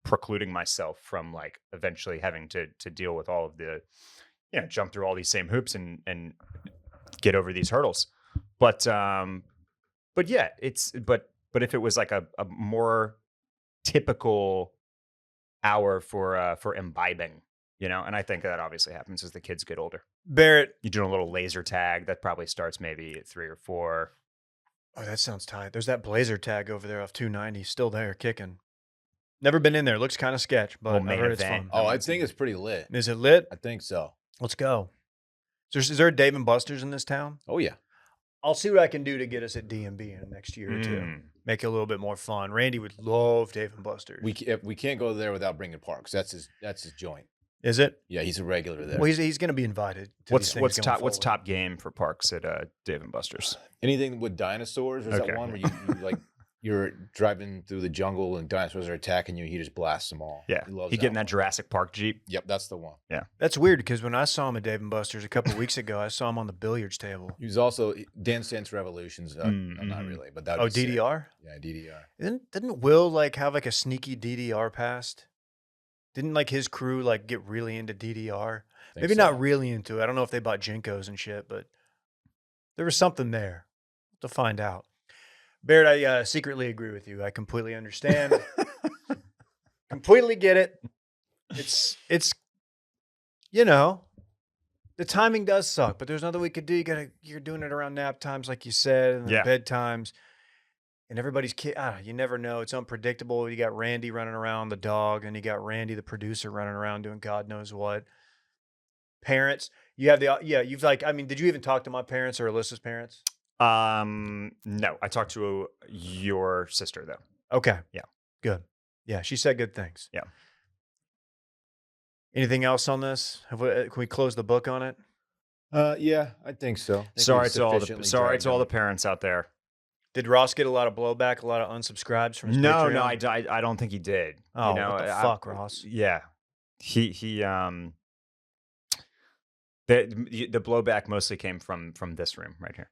precluding myself from like eventually having to deal with all of the, jump through all these same hoops and get over these hurdles. But yeah, but if it was like a more typical hour for imbibing, and I think that obviously happens as the kids get older. Barrett, you're doing a little laser tag that probably starts maybe at 3 or 4. Oh, that sounds tight. There's that blazer tag over there off 290, still there, kicking. Never been in there. Looks kind of sketch, but I heard it's fun. Oh, I think it's pretty lit. Is it lit? I think so. Let's go. Is there a Dave and Buster's in this town? Oh yeah. I'll see what I can do to get us at D&B in the next year or two. Make it a little bit more fun. Randy would love Dave and Buster's. We can't go there without bringing Parks. That's his joint. Is it? Yeah, he's a regular there. Well, he's going to be invited. What's top game for Parks at Dave and Buster's? Anything with dinosaurs? Or is that one where you're driving through the jungle and dinosaurs are attacking you. He just blasts them all. Yeah. He loves He get in that one. Jurassic Park Jeep. Yep, that's the one. That's weird because when I saw him at Dave and Buster's a couple weeks ago, I saw him on the billiards table. He was also Dance Dance Revolutions. Not really, but that. Oh, DDR? Yeah, DDR. Didn't Will like have like a sneaky DDR past? Didn't like his crew like get really into DDR? Maybe not really into it. I don't know if they bought Jinkos and shit, but there was something there. To find out. Barrett, I secretly agree with you. I completely understand. Completely get it. It's the timing does suck, but there's nothing we could do. You're doing it around nap times, like you said, and bedtimes. And everybody's you never know. It's unpredictable. You got Randy running around the dog, and you got Randy, the producer, running around doing God knows what. Parents, you have you've did you even talk to my parents or Alyssa's parents? No, I talked to your sister though. Okay. Yeah. Good. Yeah. She said good things. Yeah. Anything else on this? Can we close the book on it? Yeah, I think so. Sorry to all the parents out there. Did Ross get a lot of blowback, a lot of unsubscribes from his No, Patreon? I don't think he did. Oh, what the fuck, Ross? Yeah. He the blowback mostly came from this room right here.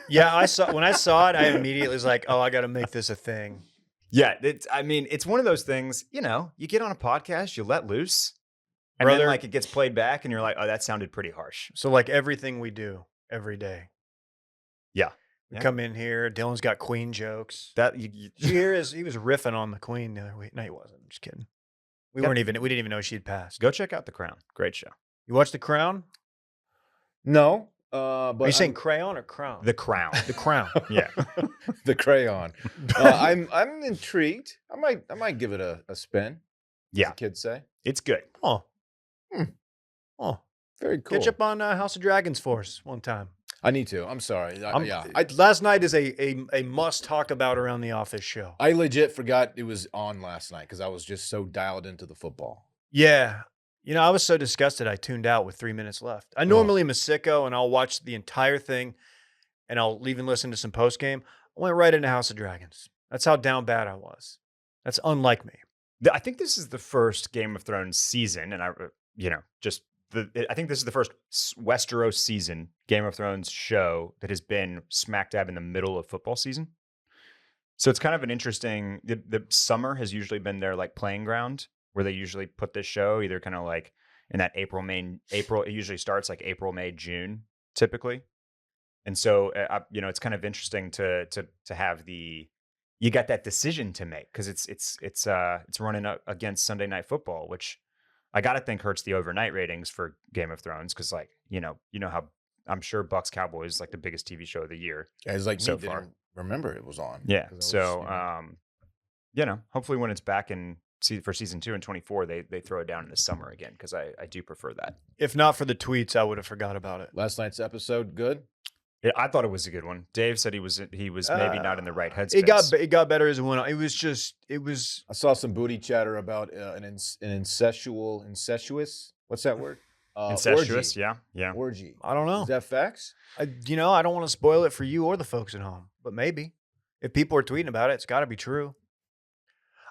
Yeah, when I saw it, I immediately was like, "Oh, I got to make this a thing." Yeah, it's one of those things. You get on a podcast, you let loose, and Brother, then like it gets played back, and you're like, "Oh, that sounded pretty harsh." So like everything we do every day. Yeah, we come in here. Dylan's got Queen jokes. That Did you hear he was riffing on the Queen the other week. No, he wasn't. I'm just kidding. We didn't even know she'd passed. Go check out The Crown. Great show. You watched The Crown? No. But are you saying crayon or crown? The Crown. The Crown. Yeah. The crayon. I'm intrigued. I might give it a spin. Yeah. As the kids say. It's good. Oh. Oh. Very cool. Catch up on House of Dragons for us one time. I need to. I'm sorry. Last night is a must talk about around the office show. I legit forgot it was on last night because I was just so dialed into the football. Yeah. I was so disgusted I tuned out with 3 minutes left. I normally am a sicko and I'll watch the entire thing and I'll even listen to some post game. I went right into House of Dragons. That's how down bad I was. That's unlike me. I think this is the first Game of Thrones season, and I think this is the first Westeros season Game of Thrones show that has been smack dab in the middle of football season. So it's kind of an interesting. The summer has usually been their like playing ground, where they usually put this show either kind of like in that April. It usually starts like April, May, June, typically. And so, it's kind of interesting to have you got that decision to make because it's running up against Sunday Night Football, which I got to think hurts the overnight ratings for Game of Thrones. Cause like, you know how I'm sure Bucks Cowboys is like the biggest TV show of the year. Yeah, it's like so me, far. Didn't remember it was on. Yeah. So, hopefully when it's back for season 2 and 24, they throw it down in the summer again. Cause I do prefer that. If not for the tweets, I would have forgot about it. Last night's episode, good. Yeah, I thought it was a good one. Dave said he was maybe not in the right headspace. It got better as it went on. It was. I saw some booty chatter about an incestuous. What's that word? Incestuous. Orgy. Yeah. Orgy. I don't know. Is that facts? I don't want to spoil it for you or the folks at home, but maybe if people are tweeting about it, it's got to be true.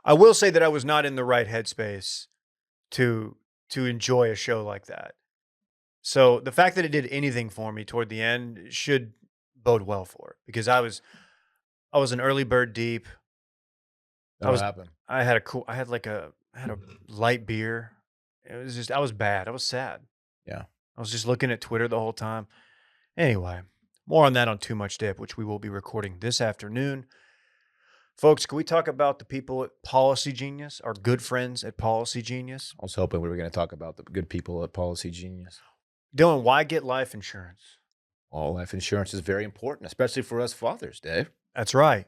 I will say that I was not in the right headspace to enjoy a show like that. So the fact that it did anything for me toward the end should bode well for it because I was an early bird deep. What happened? I had a light beer. It was just, I was bad. I was sad. Yeah. I was just looking at Twitter the whole time. Anyway, more on that on Too Much Dip, which we will be recording this afternoon. Folks, can we talk about the people at Policygenius, our good friends at Policygenius? I was hoping we were going to talk about the good people at Policygenius. Dylan, why get life insurance? All life insurance is very important, especially for us fathers, Dave. That's right.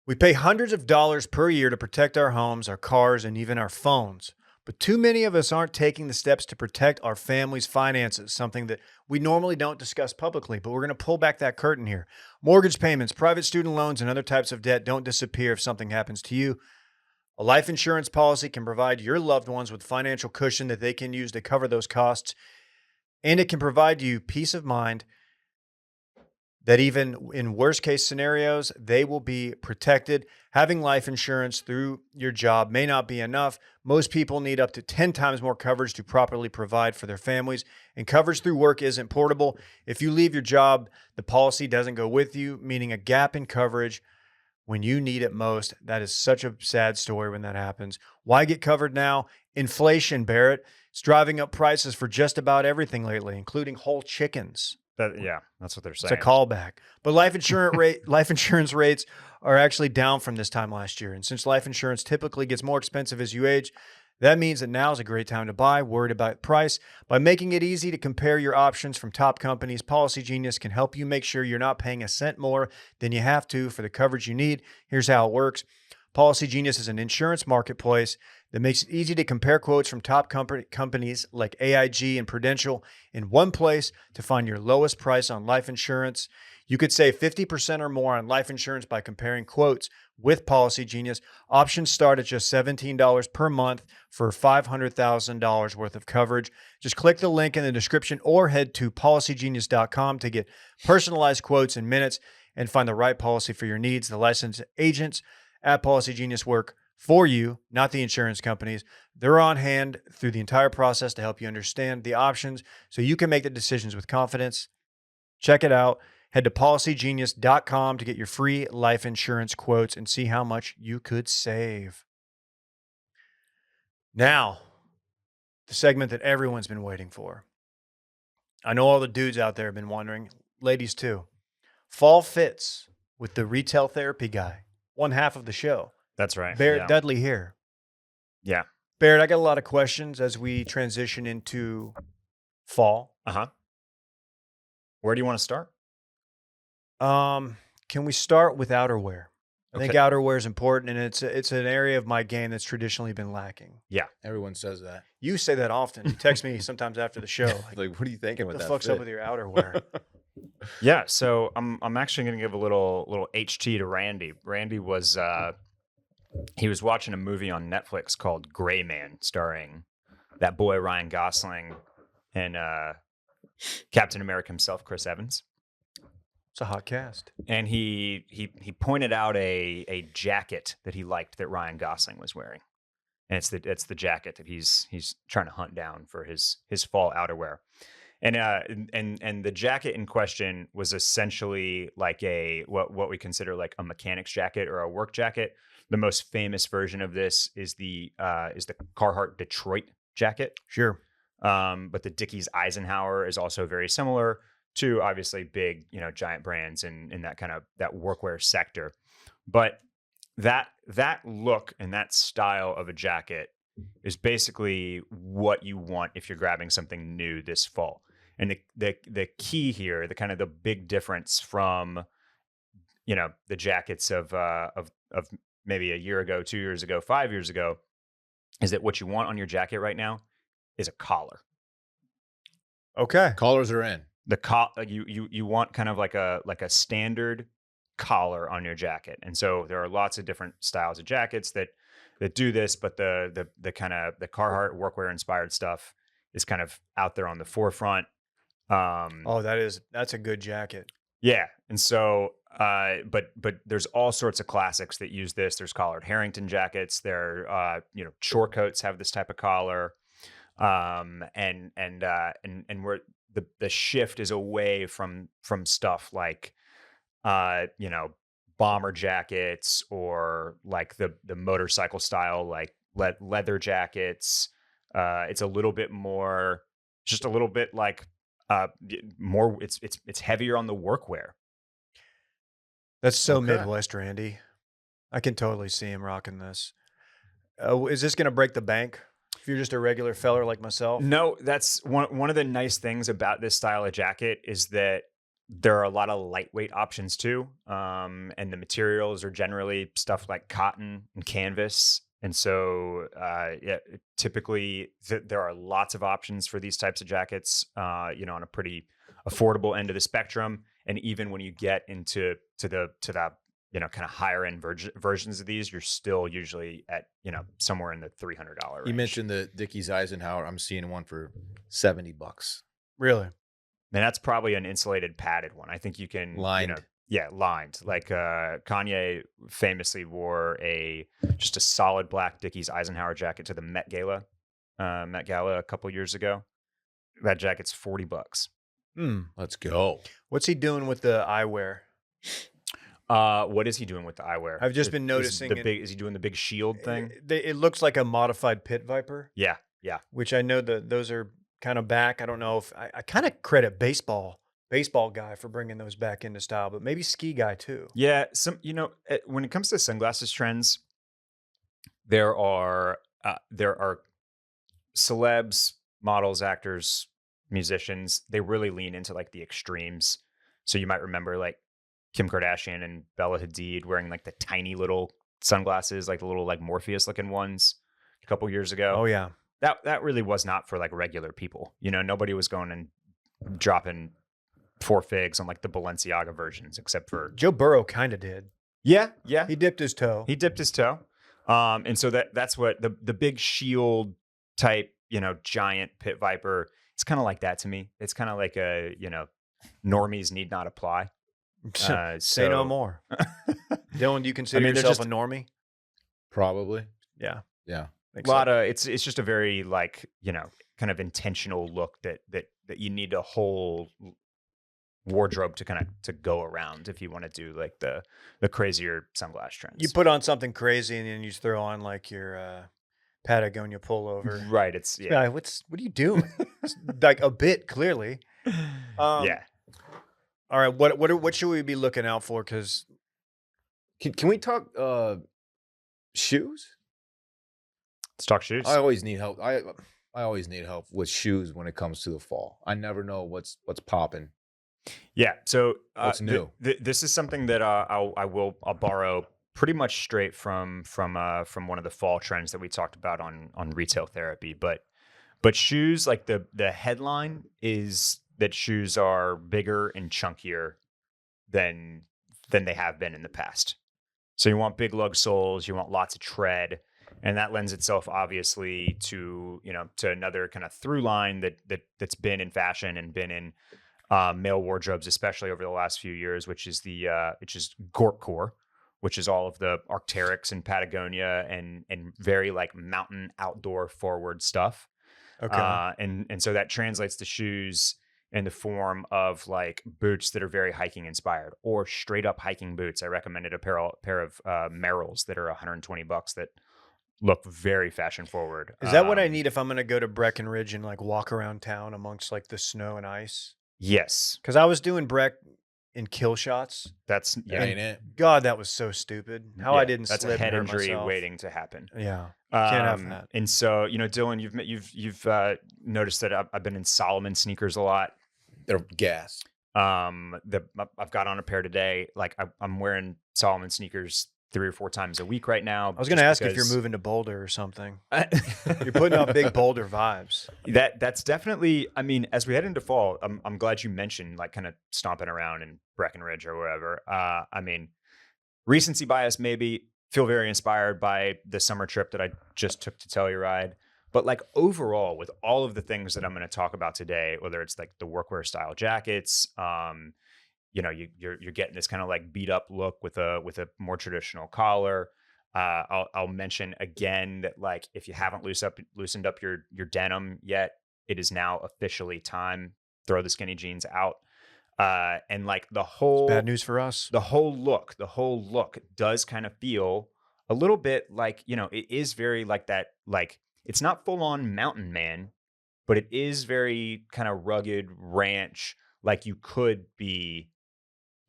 We pay hundreds of dollars per year to protect our homes, our cars, and even our phones. But too many of us aren't taking the steps to protect our family's finances, something that we normally don't discuss publicly, but we're going to pull back that curtain here. Mortgage payments, private student loans, and other types of debt don't disappear if something happens to you. A life insurance policy can provide your loved ones with financial cushion that they can use to cover those costs, and it can provide you peace of mind that even in worst case scenarios, they will be protected. Having life insurance through your job may not be enough. Most people need up to 10 times more coverage to properly provide for their families, and coverage through work isn't portable. If you leave your job, the policy doesn't go with you, meaning a gap in coverage when you need it most. That is such a sad story when that happens. Why get covered now? Inflation, Barrett. It's driving up prices for just about everything lately, including whole chickens. That's what they're It's saying. a callback. But life insurance rates are actually down from this time last year. And since life insurance typically gets more expensive as you age, that means that now is a great time to buy. Worried about price? By making it easy to compare your options from top companies, Policygenius can help you make sure you're not paying a cent more than you have to for the coverage you need. Here's how it works. Policygenius is an insurance marketplace that makes it easy to compare quotes from top companies like AIG and Prudential in one place to find your lowest price on life insurance. You could save 50% or more on life insurance by comparing quotes with Policygenius. Options start at just $17 per month for $500,000 worth of coverage. Just click the link in the description or head to policygenius.com to get personalized quotes in minutes and find the right policy for your needs. The licensed agents at Policygenius work for you, not the insurance companies. They're on hand through the entire process to help you understand the options so you can make the decisions with confidence. Check it out. Head to policygenius.com to get your free life insurance quotes and see how much you could save. Now, the segment that everyone's been waiting for. I know all the dudes out there have been wondering, ladies too. Fall fits with the retail therapy guy, one half of the show. That's right. Barrett Dudley here. Yeah. Barrett, I got a lot of questions as we transition into fall. Where do you want to start? Can we start with outerwear? I think Okay. outerwear is important, and it's an area of my game that's traditionally been lacking. Yeah. Everyone says that. You say that often. You text me sometimes after the show. Like, what are you thinking What with the that? fuck's fit? up with your outerwear? Yeah. So I'm actually going to give a little HT to Randy. Randy was he was watching a movie on Netflix called Gray Man, starring that boy Ryan Gosling and Captain America himself, Chris Evans. It's a hot cast. And he pointed out a jacket that he liked that Ryan Gosling was wearing, and it's the jacket that he's trying to hunt down for his fall outerwear, and the jacket in question was essentially like what we consider like a mechanic's jacket or a work jacket. The most famous version of this is the Carhartt Detroit jacket. Sure. But the Dickies Eisenhower is also very similar to obviously big, giant brands in that kind of that workwear sector. But that look and that style of a jacket is basically what you want if you're grabbing something new this fall. And the key here, the kind of the big difference from, the jackets of maybe a year ago, 2 years ago, 5 years ago, is that what you want on your jacket right now is a collar. Okay. Collars are in. You want kind of like a standard collar on your jacket, and so there are lots of different styles of jackets that do this, but the kind of the Carhartt workwear inspired stuff is kind of out there on the forefront. That's a good jacket. Yeah, and so but there's all sorts of classics that use this. There's collared Harrington jackets. There short coats have this type of collar, and where the shift is away from stuff like bomber jackets or like the motorcycle style like leather jackets. It's a little bit more, just a little bit like more. It's heavier on the workwear. That's so Okay. Midwest, Randy. I can totally see him rocking this. Is this going to break the bank if you're just a regular feller like myself? No, that's one of the nice things about this style of jacket is that there are a lot of lightweight options too. And the materials are generally stuff like cotton and canvas. And so, typically there are lots of options for these types of jackets, on a pretty affordable end of the spectrum. And even when you get into the kind of higher end versions of these, you're still usually at, somewhere in the $300 range. You mentioned the Dickies Eisenhower. I'm seeing one for $70. Really? And that's probably an insulated padded one. I think you can Lined. Lined. Like Kanye famously wore just a solid black Dickies Eisenhower jacket to the Met Gala a couple years ago. That jacket's $40. Let's go. What's he doing with the eyewear? What is he doing with the eyewear? I've just been noticing is he doing the big shield thing? It looks like a modified pit viper. Yeah. Which I know that those are kind of back. I don't know if I kind of credit baseball guy for bringing those back into style, but maybe ski guy too. Yeah. When it comes to sunglasses trends, there are celebs, models, actors, musicians. They really lean into like the extremes. So you might remember like Kim Kardashian and Bella Hadid wearing like the tiny little sunglasses, like the little like Morpheus looking ones a couple years ago. Oh yeah. That really was not for like regular people. Nobody was going and dropping 4 figs on like the Balenciaga versions, except for Joe Burrow kind of did. Yeah. He dipped his toe. And so that's what the big shield type, giant pit viper. It's kind of like that to me. It's kind of like normies need not apply. Say no more. Dylan, do you consider yourself a normie? Probably. Yeah. It's just a very like, kind of intentional look that you need a whole wardrobe to go around if you want to do like the crazier sunglass trends. You put on something crazy and then you throw on like your Patagonia pullover. Right. What are you doing? It's like a bit clearly. Yeah. All right. What should we be looking out for? Because can we talk shoes? Let's talk shoes. I always need help. I always need help with shoes when it comes to the fall. I never know what's popping. Yeah. So what's new? This is something that I'll borrow pretty much straight from one of the fall trends that we talked about on retail therapy. But shoes, like the headline is that shoes are bigger and chunkier than they have been in the past. So you want big lug soles, you want lots of tread, and that lends itself obviously to another kind of through line that's been in fashion and been in male wardrobes, especially over the last few years, which is Gorpcore, which is all of the Arc'teryx and Patagonia and very like mountain outdoor forward stuff. okay. And so that translates to shoes in the form of like boots that are very hiking inspired or straight up hiking boots. I recommended a pair of Merrells that are $120 that look very fashion forward. Is that what I need if I'm going to go to Breckenridge and like walk around town amongst like the snow and ice? Yes. Because I was doing Breck in kill shots. That's Ain't it? God, that was so stupid. How I didn't that's slip a head and hurt injury myself. waiting to happen. Yeah. Can't have that. And so, Dylan, you've noticed that I've been in Solomon sneakers a lot. They're gas. I've got on a pair today. Like I'm wearing Solomon sneakers 3 or 4 times a week right now. I was going to ask if you're moving to Boulder or something. You're putting out big Boulder vibes. That's definitely. I mean, as we head into fall, I'm glad you mentioned like kind of stomping around in Breckenridge or wherever. I mean, recency bias maybe. Feel very inspired by the summer trip that I just took to Telluride. But like overall, with all of the things that I'm going to talk about today, whether it's like the workwear style jackets, you're getting this kind of like beat up look with a more traditional collar. I'll mention again that like if you haven't loosened up your denim yet, it is now officially time. Throw the skinny jeans out. And like the whole It's bad news for us. The whole look does kind of feel a little bit like, it is very like that, like it's not full on mountain man, but it is very kind of rugged ranch. Like you could be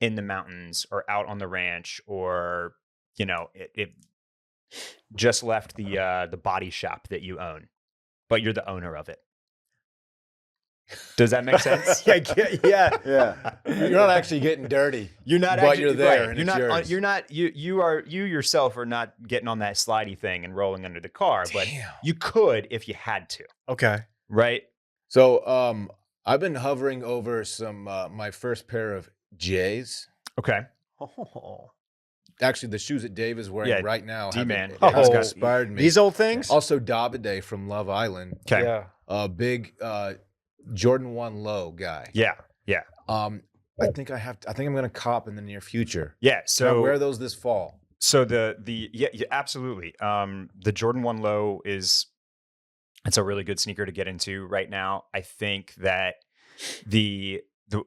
in the mountains or out on the ranch, or, it just left the body shop that you own, but you're the owner of it. Does that make sense? Yeah. You're not actually getting dirty. You're not, but actually, you're there. Right. And it's yours. You yourself are not getting on that slidey thing and rolling under the car, but Damn. you could if you had to. Okay. Right. So I've been hovering over some my first pair of J's. Okay. Oh. Actually, the shoes that Dave is wearing right now D-Man. have Oh. inspired me. These old things? Also, Davide from Love Island, Okay. Yeah. a big Jordan 1 low guy. Yeah. Yeah. I think I'm gonna cop in the near future. Yeah. So So wear those this fall. So yeah, absolutely. The Jordan 1 Low it's a really good sneaker to get into right now. I think that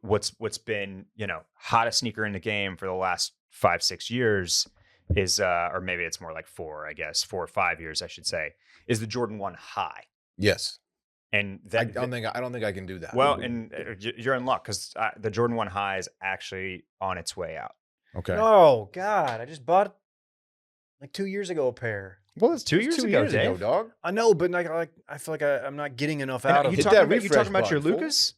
what's been, hottest sneaker in the game for the last 5-6 years is or maybe it's more like 4 or 5 years, I should say, is the Jordan 1 High. Yes. And I don't think I can do that. well, and you're in luck because the Jordan 1 High is actually on its way out. Okay. Oh God, I just bought like 2 years ago a pair. Well, it's 2 It's years 2 ago, years Dave. ago, dog. I know, but I feel like I'm not getting enough And out of you it. Hit talking that about your refresh button, Lucas?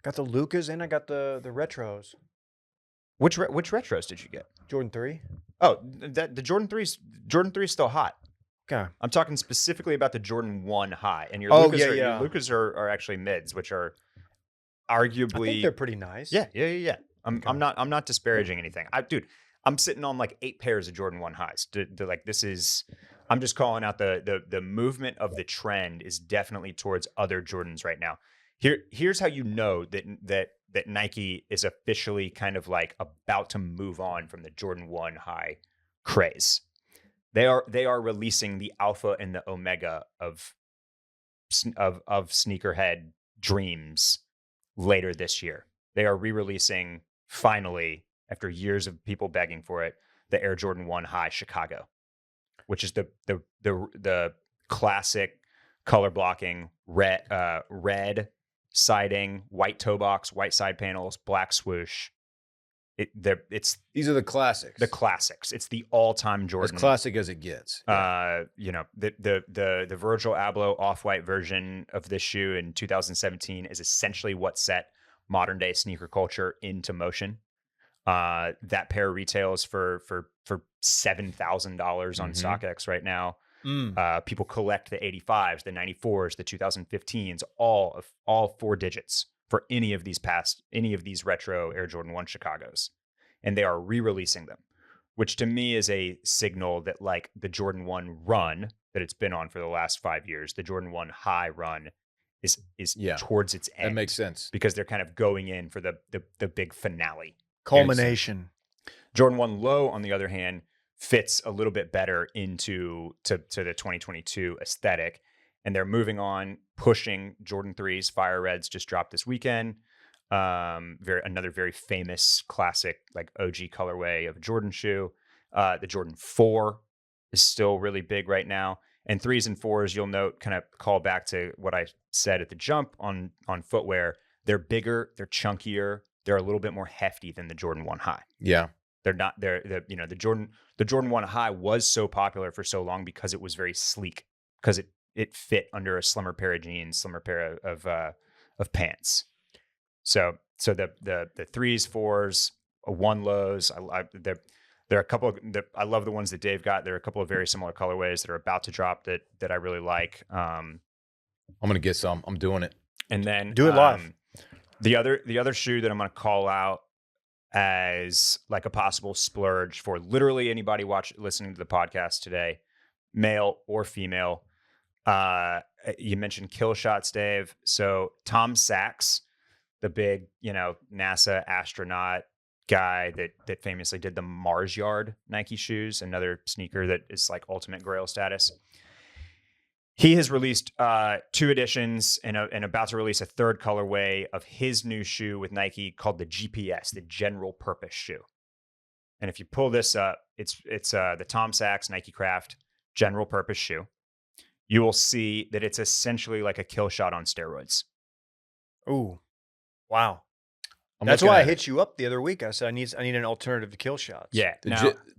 Got the Lucas and I got the retros. Which retros did you get? Jordan 3. Oh, the Jordan 3 is still hot. Okay. I'm talking specifically about the Jordan 1 High, and your Oh, Lucas yeah, are, yeah. your Lucas are actually mids, which are I arguably think they're pretty nice. yeah. I'm Okay. I'm not disparaging anything. I'm sitting on like 8 pairs of Jordan 1 Highs. I'm just calling out the movement of the trend is definitely towards other Jordans right now. Here's how you know that Nike is officially kind of like about to move on from the Jordan 1 High craze. They are releasing the alpha and the omega of sneakerhead dreams later this year. They are re-releasing finally, after years of people begging for it, the Air Jordan 1 High Chicago, which is the classic color blocking red siding, white toe box, white side panels, black swoosh. These are the classics. The classics. It's the all-time Jordan. As classic as it gets. The Virgil Abloh off-white version of this shoe in 2017 is essentially what set modern day sneaker culture into motion. That pair retails for $7,000 on StockX right now. People collect the 85s, the 94s, the 2015s, all 4 digits for any of these retro Air Jordan 1 Chicagos. And they are re-releasing them, which to me is a signal that like the Jordan 1 run that it's been on for the last 5 years, the Jordan 1 High run is towards its end. That makes sense. Because they're kind of going in for the big finale. Culmination. Jordan 1 Low, on the other hand, fits a little bit better into the 2022 aesthetic. And they're moving on, pushing Jordan 3's Fire Reds just dropped this weekend. Another very famous classic, like OG colorway of a Jordan shoe. The Jordan 4 is still really big right now. And 3s and 4s, you'll note, kind of call back to what I said at the jump on footwear. They're bigger, they're chunkier, they're a little bit more hefty than the Jordan 1 High. Yeah. The Jordan 1 High was so popular for so long because it was very sleek, because it fit under a slimmer pair of jeans, slimmer pair of pants. So the 3s, 4s, 1 Lows, there are a couple of I love the ones that Dave got. There are a couple of very similar colorways that are about to drop that I really like. I'm gonna get some. I'm doing it. And then Do it live. The other shoe that I'm going to call out as like a possible splurge for literally anybody listening to the podcast today, male or female. You mentioned kill shots, Dave. So Tom Sachs, the big, NASA astronaut guy that famously did the Mars Yard Nike shoes, another sneaker that is like ultimate grail status. He has released 2 editions and about to release a 3rd colorway of his new shoe with Nike called the GPS, the General Purpose Shoe. And if you pull this up, it's the Tom Sachs Nike Craft General Purpose Shoe. You will see that it's essentially like a kill shot on steroids. Ooh, wow. I'm That's looking why I at it. hit you up the other week. I said I need an alternative to kill shots. Yeah.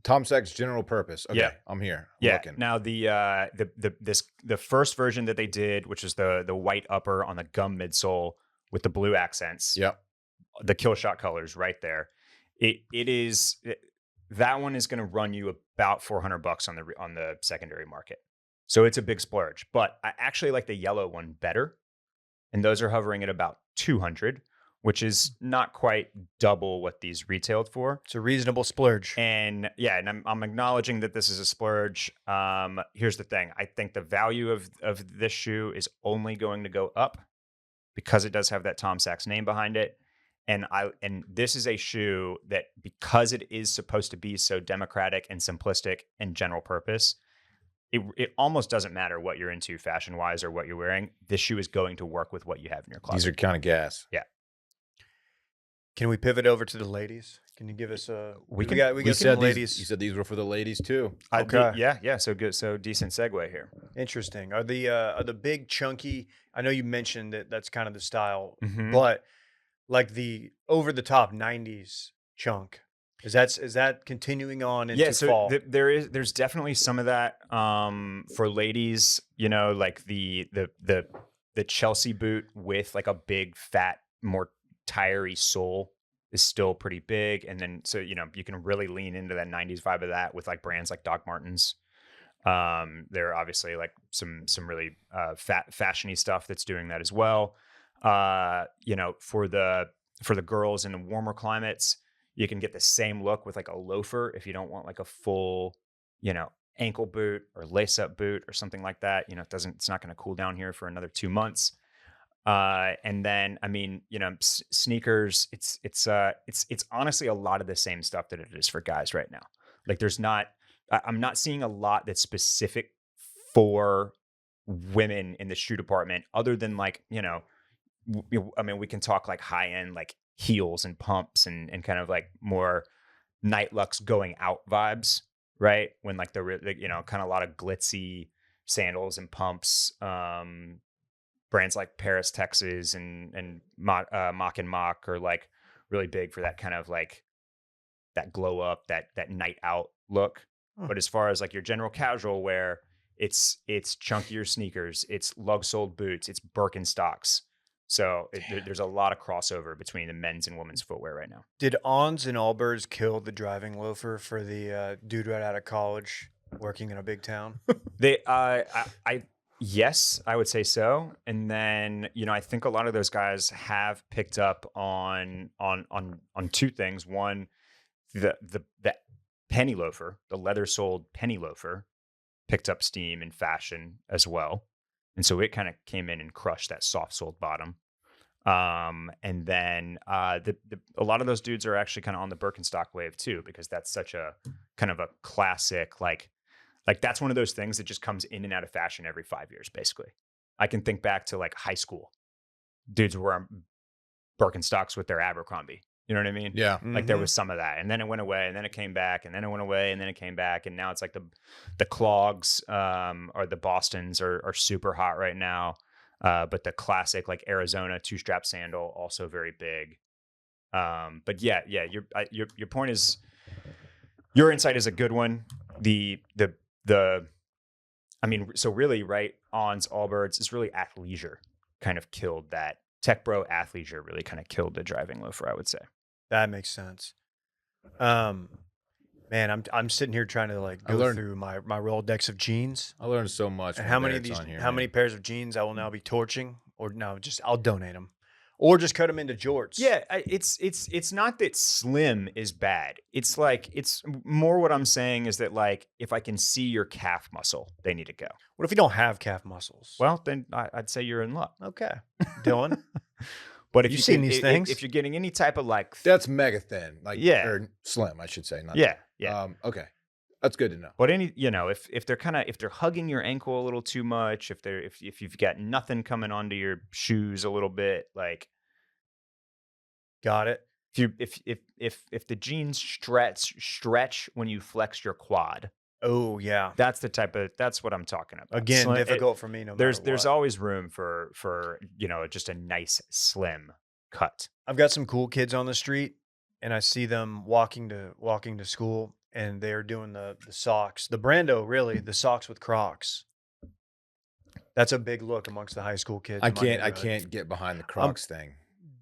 Tom Sachs General Purpose. Okay, Yeah. I'm here. I'm Yeah. looking. Now the first version that they did, which is the white upper on the gum midsole with the blue accents. Yep. The kill shot colors right there. That one is going to run you about $400 on the secondary market. So it's a big splurge, but I actually like the yellow one better. And those are hovering at about $200, which is not quite double what these retailed for. It's a reasonable splurge. And yeah, and I'm acknowledging that this is a splurge. Here's the thing. I think the value of this shoe is only going to go up because it does have that Tom Sachs name behind it. And this is a shoe that, because it is supposed to be so democratic and simplistic and general purpose, it almost doesn't matter what you're into fashion wise or what you're wearing. This shoe is going to work with what you have in your closet. These are kind of gas. Yeah. Can we pivot over to the ladies? Can you give us a? We We got said some these, ladies. you said these were for the ladies too. Okay. Yeah. So good. So decent segue here. Interesting. Are the big chunky? I know you mentioned that that's kind of the style, Mhm. but like the over the top '90s chunk, is that continuing on into Yeah, so fall? there's definitely some of that for ladies, like the Chelsea boot with like a big fat, more tirey sole is still pretty big. And then so you can really lean into that 90s vibe of that with like brands like Doc Martens. There are obviously like some really fashiony stuff that's doing that as well. For the girls in the warmer climates, you can get the same look with like a loafer if you don't want like a full, ankle boot or lace up boot or something like that. It's not going to cool down here for another 2 months. And then, sneakers, it's honestly a lot of the same stuff that it is for guys right now. Like I'm not seeing a lot that's specific for women in the shoe department other than like, we can talk like high end, like heels and pumps and kind of like more night lux going out vibes, right? When like kind of a lot of glitzy sandals and pumps, brands like Paris, Texas and Mock and Mock are like really big for that kind of like that glow up, that night out look. But as far as like your general casual wear, it's chunkier sneakers, it's lug soled boots, it's Birkenstocks. So there's a lot of crossover between the men's and women's footwear right now. Did Ons and Allbirds kill the driving loafer for the dude right out of college working in a big town? Yes, I would say so. And then, I think a lot of those guys have picked up on two things. One, the penny loafer, the leather soled penny loafer, picked up steam in fashion as well. And so it kind of came in and crushed that soft soled bottom. And then a lot of those dudes are actually kind of on the Birkenstock wave too, because that's such a kind of a classic, like that's one of those things that just comes in and out of fashion every 5 years, basically. I can think back to like high school. Dudes were wearing Birkenstocks with their Abercrombie. You know what I mean? Yeah. Like there was some of that, and then it went away, and then it came back, and then it went away, and then it came back, and now it's like the clogs or the Bostons are super hot right now, but the classic like Arizona 2-strap sandal also very big. But yeah, your point is, your insight is a good one. So really, right? Ons, Allbirds is really athleisure kind of killed that. Tech Bro athleisure really kind of killed the driving loafer, I would say. That makes sense. Man, I'm sitting here trying to like go through my Rolodex of jeans. I learned so much. And how many of these? How many pairs of jeans I will now be torching, or no, just I'll donate them, or just cut them into jorts. Yeah, it's not that slim is bad. It's like it's more what I'm saying is that like if I can see your calf muscle, they need to go. What if you don't have calf muscles? Well, then I'd say you're in luck. Okay, Dylan. But if you've seen these things, if you're getting any type of like, that's mega thin, like or slim, I should say. Not yeah. Okay, that's good to know. But if they're hugging your ankle a little too much, if you've got nothing coming onto your shoes a little bit, like, got it. If the jeans stretch when you flex your quad. Oh yeah, that's what I'm talking about. Again, difficult for me. There's always room for just a nice slim cut. I've got some cool kids on the street, and I see them walking to school, and they're doing the socks, the Brando, really, the socks with Crocs. That's a big look amongst the high school kids. I can't get behind the Crocs thing.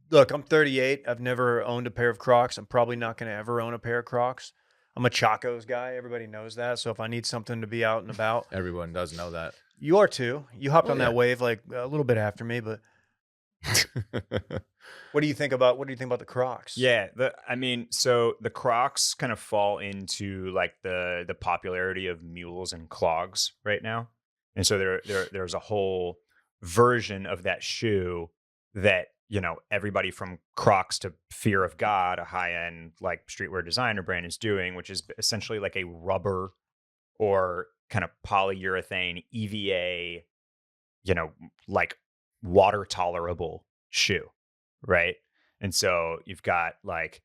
Look, I'm 38. I've never owned a pair of Crocs. I'm probably not going to ever own a pair of Crocs. I'm a Chacos guy. Everybody knows that. So if I need something to be out and about. Everyone does know that. You are too. You hopped on that wave like a little bit after me, but what do you think about the Crocs? Yeah, so the Crocs kind of fall into like the popularity of mules and clogs right now. And so there's a whole version of that shoe that everybody from Crocs to Fear of God, a high-end like streetwear designer brand, is doing, which is essentially like a rubber or kind of polyurethane EVA, like water tolerable shoe, right? And so you've got like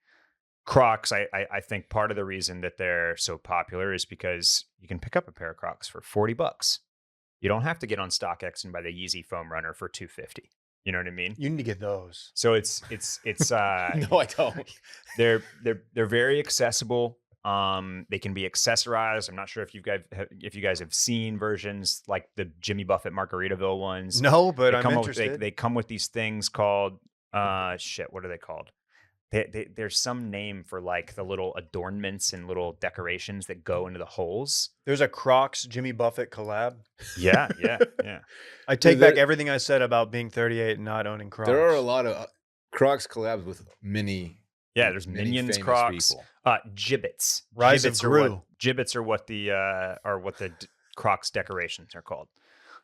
Crocs. I think part of the reason that they're so popular is because you can pick up a pair of Crocs for $40. You don't have to get on StockX and buy the Yeezy foam runner for $250. You know what I mean? You need to get those. So it's No, I don't. they're very accessible. They can be accessorized. I'm not sure if you guys have seen versions like the Jimmy Buffett Margaritaville ones. No, but I'm come interested. They come with these things called what are they called? There's some name for like the little adornments and little decorations that go into the holes. There's a Crocs Jimmy Buffett collab. Yeah. I take back everything I said about being 38 and not owning Crocs. There are a lot of Crocs collabs with many. Yeah, there's many Minions famous Crocs, people. Jibbits. Rise of Jibbits Gru. Jibbits are what the Crocs decorations are called.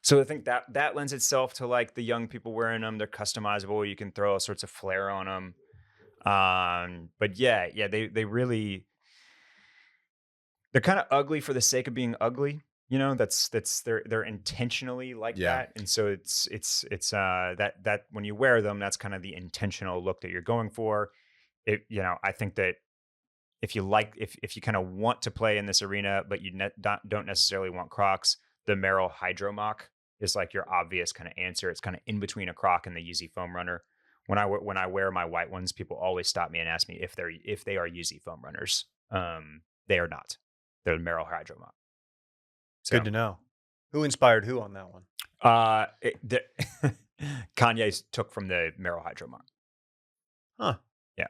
So I think that lends itself to like the young people wearing them. They're customizable. You can throw all sorts of flair on them. But yeah, they really, they're kind of ugly for the sake of being ugly. They're intentionally like that. And so it's that when you wear them, that's kind of the intentional look that you're going for. I think that if you kind of want to play in this arena, but you don't necessarily want Crocs, the Merrell Hydro Mock is like your obvious kind of answer. It's kind of in between a Croc and the Yeezy foam runner. When I wear my white ones, people always stop me and ask me if they are Yeezy foam runners. They are not. They're the Merrell Hydro Mock. So, Good to know. Who inspired who on that one? Kanye took from the Merrell Hydro Mock. Huh. Yeah.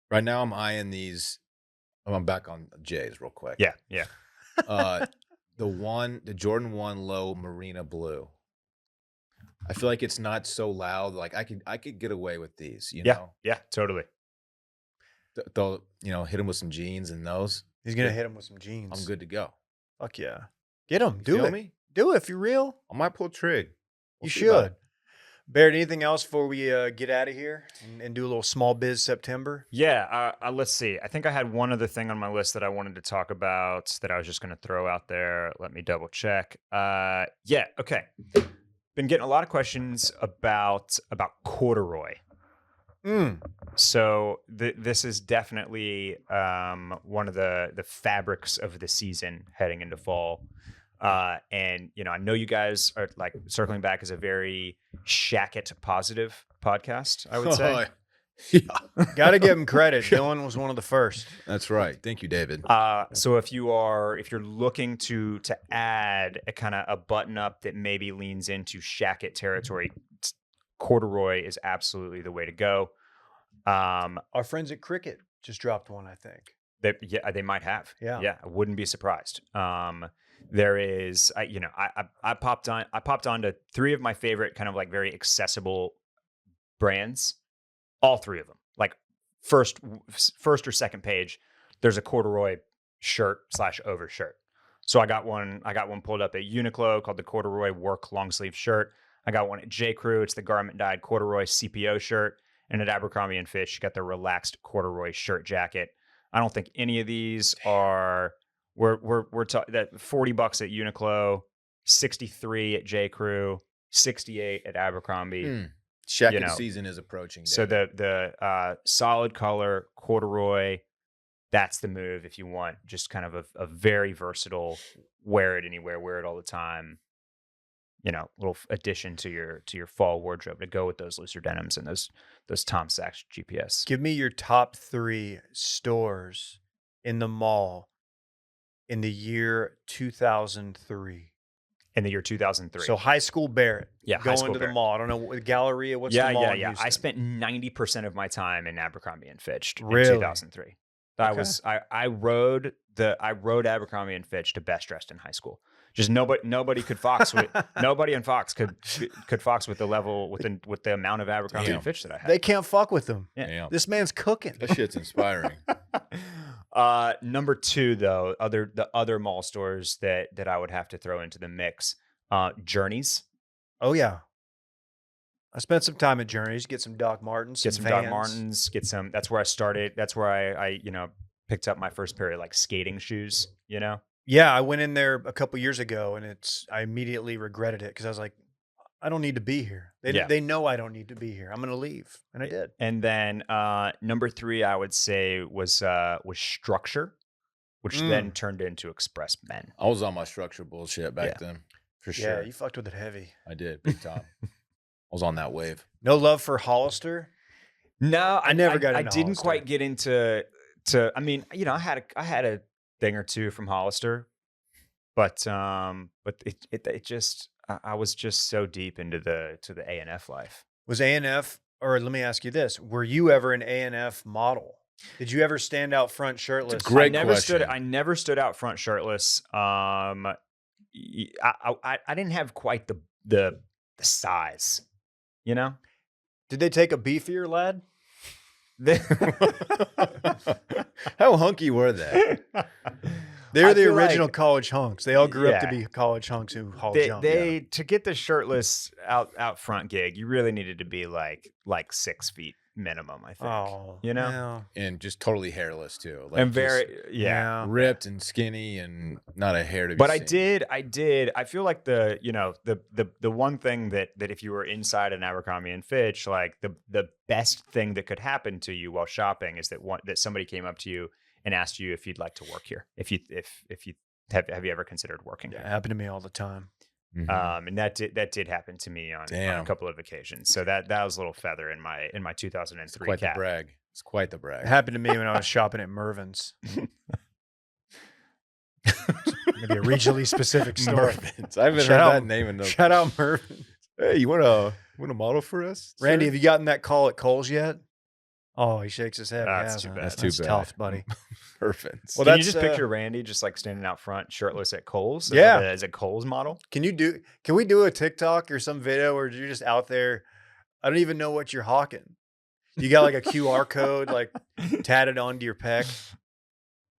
Right now, I'm eyeing these. I'm back on J's real quick. Yeah. The Jordan 1 Low Marina Blue. I feel like it's not so loud. Like I could get away with these. You know. Yeah. Totally. They'll hit him with some jeans and those. He's gonna hit him with some jeans. I'm good to go. Fuck yeah. Get him. Do Feel it. me? Do it if you're real. I might pull trig. You should. Barrett, anything else before we get out of here and do a little small biz September? Yeah. Let's see. I think I had one other thing on my list that I wanted to talk about that I was just going to throw out there. Let me double check. Yeah. Okay. Been getting a lot of questions about corduroy. So this is definitely one of the fabrics of the season heading into fall. And I know you guys are like Circling Back is a very shacket positive podcast, I would say. Yeah. Got to give him credit. Dillon was one of the first. That's right. Thank you, David. So if you're looking to add a kind of a button up that maybe leans into shacket territory, corduroy is absolutely the way to go. Our friends at Cricket just dropped one, I think. They might have. Yeah. I wouldn't be surprised. There is, I popped on to three of my favorite kind of like very accessible brands. All three of them, like first or second page, there's a corduroy shirt / overshirt. So I got one pulled up at Uniqlo called the corduroy work long sleeve shirt. I got one at J. Crew. It's the garment dyed corduroy CPO shirt. And at Abercrombie and Fitch, you got the relaxed corduroy shirt jacket. I don't think any of these are. We're talking that $40 at Uniqlo, $63 at J. Crew, $68 at Abercrombie. Shacket season is approaching. So the solid color corduroy, that's the move if you want just kind of a very versatile, wear it anywhere, wear it all the time. Little addition to your fall wardrobe to go with those looser denims and those Tom Sachs GPS. Give me your top 3 stores in the mall in the year 2003. In the year 2003. So high school Barrett. Yeah, going high school to Barrett. the mall. I don't know, Galleria, what's the mall in Houston? I spent 90% of my time in Abercrombie and Fitch Really? in 2003. Okay. I rode Abercrombie and Fitch to best dressed in high school. Just nobody could fox with nobody in Fox could fox with the level with the amount of Abercrombie and Fitch that I had. They can't fuck with them. Yeah. This man's cooking. That shit's inspiring. Number 2 though, the other mall stores that I would have to throw into the mix, Journeys. Oh yeah. I spent some time at Journeys, get some Doc Martens, Get some Vans. Doc Martens. Get some. That's where I started. That's where I picked up my first pair of like skating shoes. Yeah, I went in there a couple years ago, and I immediately regretted it because I was like, I don't need to be here. They know I don't need to be here. I'm going to leave, and I did. And then number 3, I would say was Structure, which then turned into Express Men. I was on my structure bullshit back then, for sure. Yeah, you fucked with it heavy. I did, big time. I was on that wave. No love for Hollister. No, I never got. I didn't quite get into. I mean, I had a thing or two from Hollister, but it just I was just so deep into the A&F life. Was A&F, or let me ask you this: were you ever an A&F model? Did you ever stand out front shirtless? It's a great I question. never stood out front shirtless. I didn't have quite the size, Did they take a beefier lad? How hunky were they? They're I the feel original like- college hunks. They all grew up to Yeah. be college hunks who haul jump. To get the shirtless out front gig, you really needed to be like 6 feet minimum, I think. Oh, Yeah. And just totally hairless too. Like And just very ripped and skinny and not a hair to be But seen. I did. I feel like the one thing that if you were inside an Abercrombie and Fitch, like the best thing that could happen to you while shopping is that somebody came up to you and asked you if you'd like to work here. If you have you ever considered working Yeah, it here? happened to me all the time. Mhm. And that did happen to me on a couple of occasions. So that was a little feather in my 2003 It's quite cap. the brag. It's quite the It brag. happened to me when I was shopping at Mervin's. Maybe a regionally specific store. Mervyn's. I haven't Shout heard out- that name in the. Shout out Mervin. Hey, you want a model for us, Randy, sir? have you gotten that call at Kohl's yet? Oh, he shakes his head. That's He too hasn't. bad. That's too bad. tough, buddy. Mervyn's. Well, Can you that's, just picture Randy just like standing out front shirtless at Kohl's? Yeah. As a Kohl's model. Can we do a TikTok or some video where you're just out there? I don't even know what you're hawking. You got like a QR code like tatted onto your pec,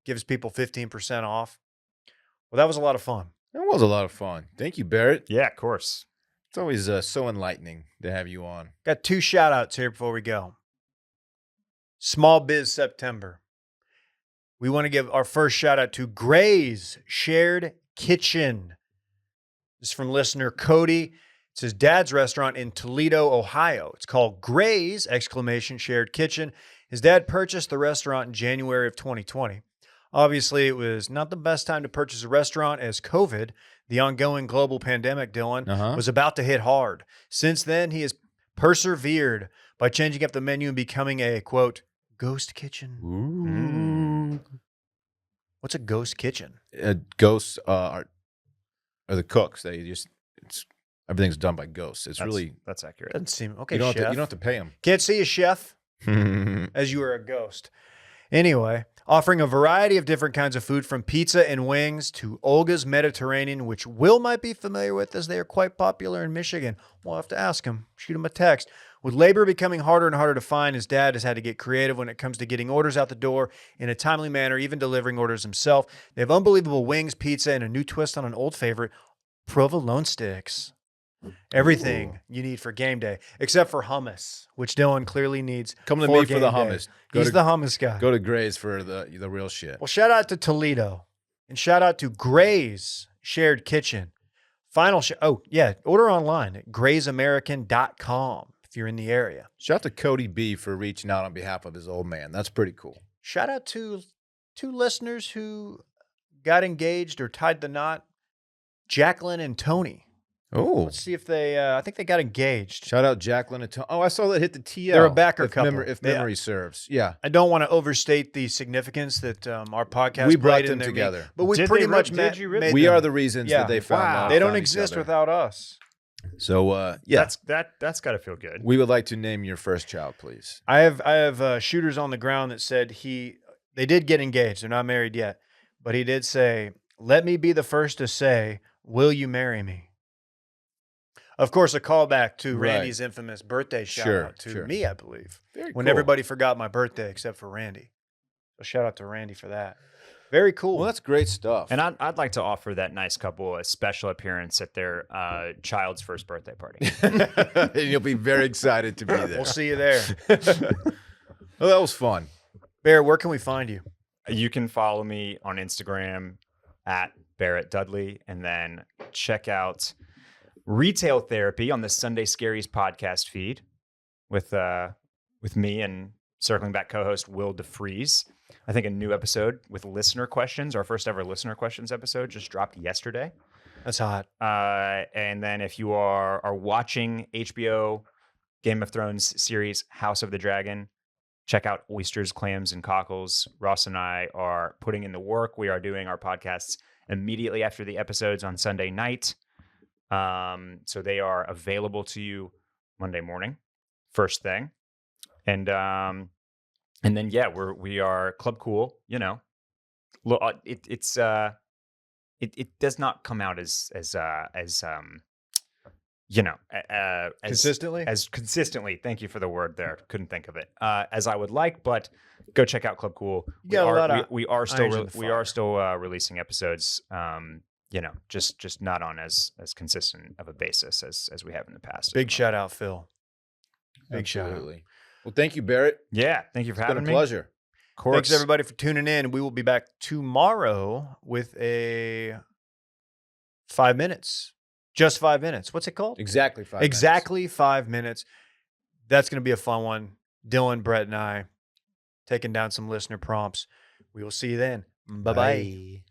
gives people 15% off. Well, that was a lot of fun. That was a lot of fun. Thank you, Barrett. Yeah, of course. It's always so enlightening to have you on. Got 2 shout outs here before we go. Small Biz September. We want to give our first shout out to Gray's Shared Kitchen. This is from listener Cody. It's his dad's restaurant in Toledo, Ohio. It's called Gray's Shared Kitchen. His dad purchased the restaurant in January of 2020. Obviously, it was not the best time to purchase a restaurant as COVID, the ongoing global pandemic, Dylan, was about to hit hard. Since then, he has persevered by changing up the menu and becoming a, quote, ghost kitchen. What's a ghost kitchen? Ghosts are the cooks. Everything's done by ghosts. That's accurate. Doesn't seem okay. You don't Chef. have to pay them. Can't see a chef as you are a ghost. Anyway, offering a variety of different kinds of food from pizza and wings to Olga's Mediterranean, which Will might be familiar with as they are quite popular in Michigan. We'll have to ask him, shoot him a text. With labor becoming harder and harder to find, his dad has had to get creative when it comes to getting orders out the door in a timely manner, even delivering orders himself. They have unbelievable wings, pizza, and a new twist on an old favorite, provolone sticks. Everything you need for game day, except for hummus, which Dylan clearly needs. Come to for me for the game day. hummus. He's the hummus guy. Go to Gray's for the real shit. Well, shout out to Toledo and shout out to Gray's Shared Kitchen. Order online at graysamerican.com if you're in the area. Shout out to Cody B for reaching out on behalf of his old man. That's pretty cool. Shout out to 2 listeners who got engaged or tied the knot, Jacqueline and Tony. Oh, Let's see if they, I think they got engaged. shout out Jacqueline and Tony. Oh, I saw that hit the TL. They're a backer if couple. If Yeah. memory serves. Yeah. I don't want to overstate the significance that our podcast We brought played in them their together. meeting, but we Did pretty they much did you really? made We them. are the reasons Yeah. that they found Wow. love, They don't found each exist other. without us. So, yeah. That's got to feel good. We would like to name your first child, please. I have shooters on the ground that said they did get engaged. They're not married yet, but he did say, "Let me be the first to say, will you marry me?" Of course, a callback to Right. Randy's infamous birthday shout Sure, out to sure. me, I believe, Very when cool. everybody forgot my birthday except for Randy. So shout out to Randy for that. Very cool. Well, that's great stuff. And I'd like to offer that nice couple a special appearance at their child's first birthday party. And you'll be very excited to be there. We'll see you there. Well, that was fun. Barrett, where can we find you? You can follow me on Instagram at Barrett Dudley, and then check out Retail Therapy on the Sunday Scaries podcast feed with me and Circling Back co-host Will DeFries. I think a new episode with listener questions, our first ever listener questions episode, just dropped yesterday. That's hot. And then if you are watching HBO Game of Thrones series House of the Dragon, check out Oysters, Clams, and Cockles. Ross and I are putting in the work. We are doing our podcasts immediately after the episodes on Sunday night. So they are available to you Monday morning, first thing. And then we are Club Cool. You know, it does not come out as Consistently? as consistently. Thank you for the word there. Couldn't think of it as I would like, but go check out Club Cool. We are still releasing episodes. Just not on as consistent of a basis as we have in the past. Big shout out, Phil. Big shout out. Absolutely. Well, thank you, Barrett. Yeah, thank you for It's having been a me. pleasure. Of course. Thanks, everybody, for tuning in. We will be back tomorrow with a 5 minutes. Just 5 minutes. What's it called? Exactly 5 minutes. Exactly 5 minutes. That's going to be a fun one. Dylan, Brett, and I taking down some listener prompts. We will see you then. Bye-bye. Bye.